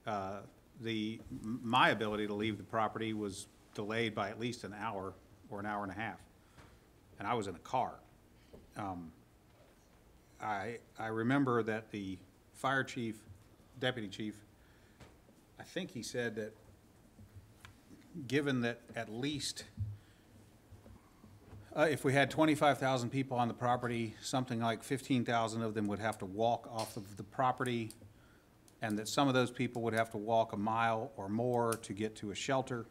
my ability to leave the property was delayed by at least an hour or an hour and a half. And I was in a car. I remember that the fire chief, deputy chief, I think he said that given that at least if we had 25,000 people on the property, something like 15,000 of them would have to walk off of the property, and that some of those people would have to walk a mile or more to get to a shelter,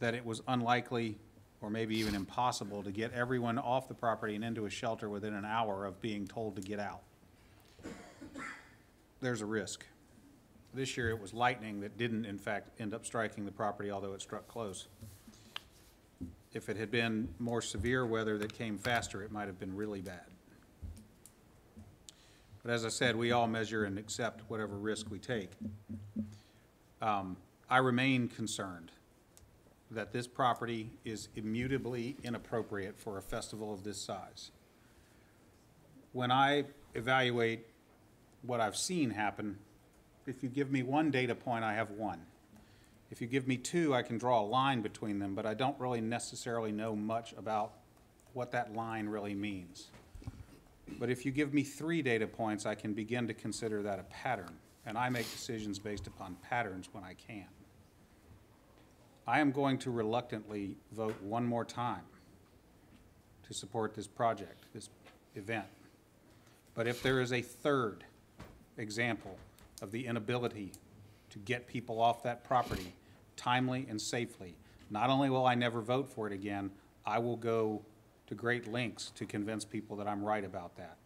that it was unlikely or maybe even impossible to get everyone off the property and into a shelter within an hour of being told to get out. There's a risk. This year it was lightning that didn't in fact end up striking the property, although it struck close. If it had been more severe weather that came faster, it might have been really bad. But as I said, we all measure and accept whatever risk we take. I remain concerned that this property is immutably inappropriate for a festival of this size. When I evaluate what I've seen happen, if you give me one data point, I have one. If you give me two, I can draw a line between them, but I don't really necessarily know much about what that line really means. But if you give me 3 data points, I can begin to consider that a pattern, and I make decisions based upon patterns when I can. I am going to reluctantly vote one more time to support this project, this event. But if there is a third example of the inability to get people off that property timely and safely, not only will I never vote for it again, I will go to great lengths to convince people that I'm right about that.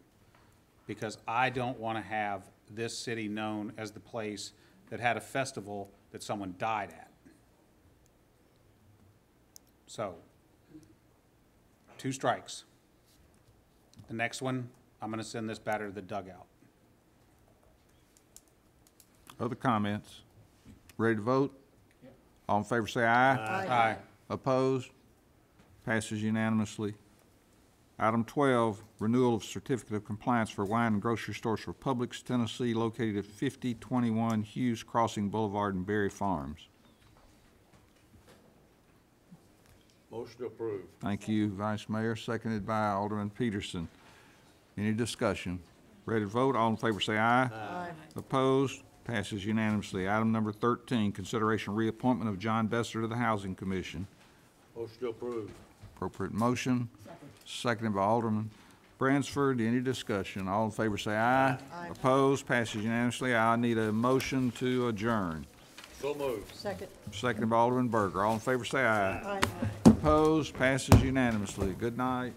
Because I don't want to have this city known as the place that had a festival that someone died at. So, 2 strikes. The next one, I'm going to send this batter to the dugout. Other comments? Ready to vote? All in favor say aye. Aye. Opposed? Passes unanimously. Item 12, renewal of certificate of compliance for wine and grocery stores for Publix, Tennessee, located at 5021 Hughes Crossing Boulevard in Berry Farms. Motion approved. Thank you, Vice Mayor, seconded by Alderman Peterson. Any discussion? Ready to vote? All in favor say aye. Aye. Opposed? Passes unanimously. Item number 13, consideration reappointment of John Besser to the Housing Commission. Motion approved. Appropriate motion. Seconded by Alderman Bransford. Any discussion? All in favor say aye. Aye. Opposed? Passes unanimously. I need a motion to adjourn. So moved. Second. Seconded by Alderman Berger. All in favor say aye. Aye. Opposed? Passes unanimously. Good night.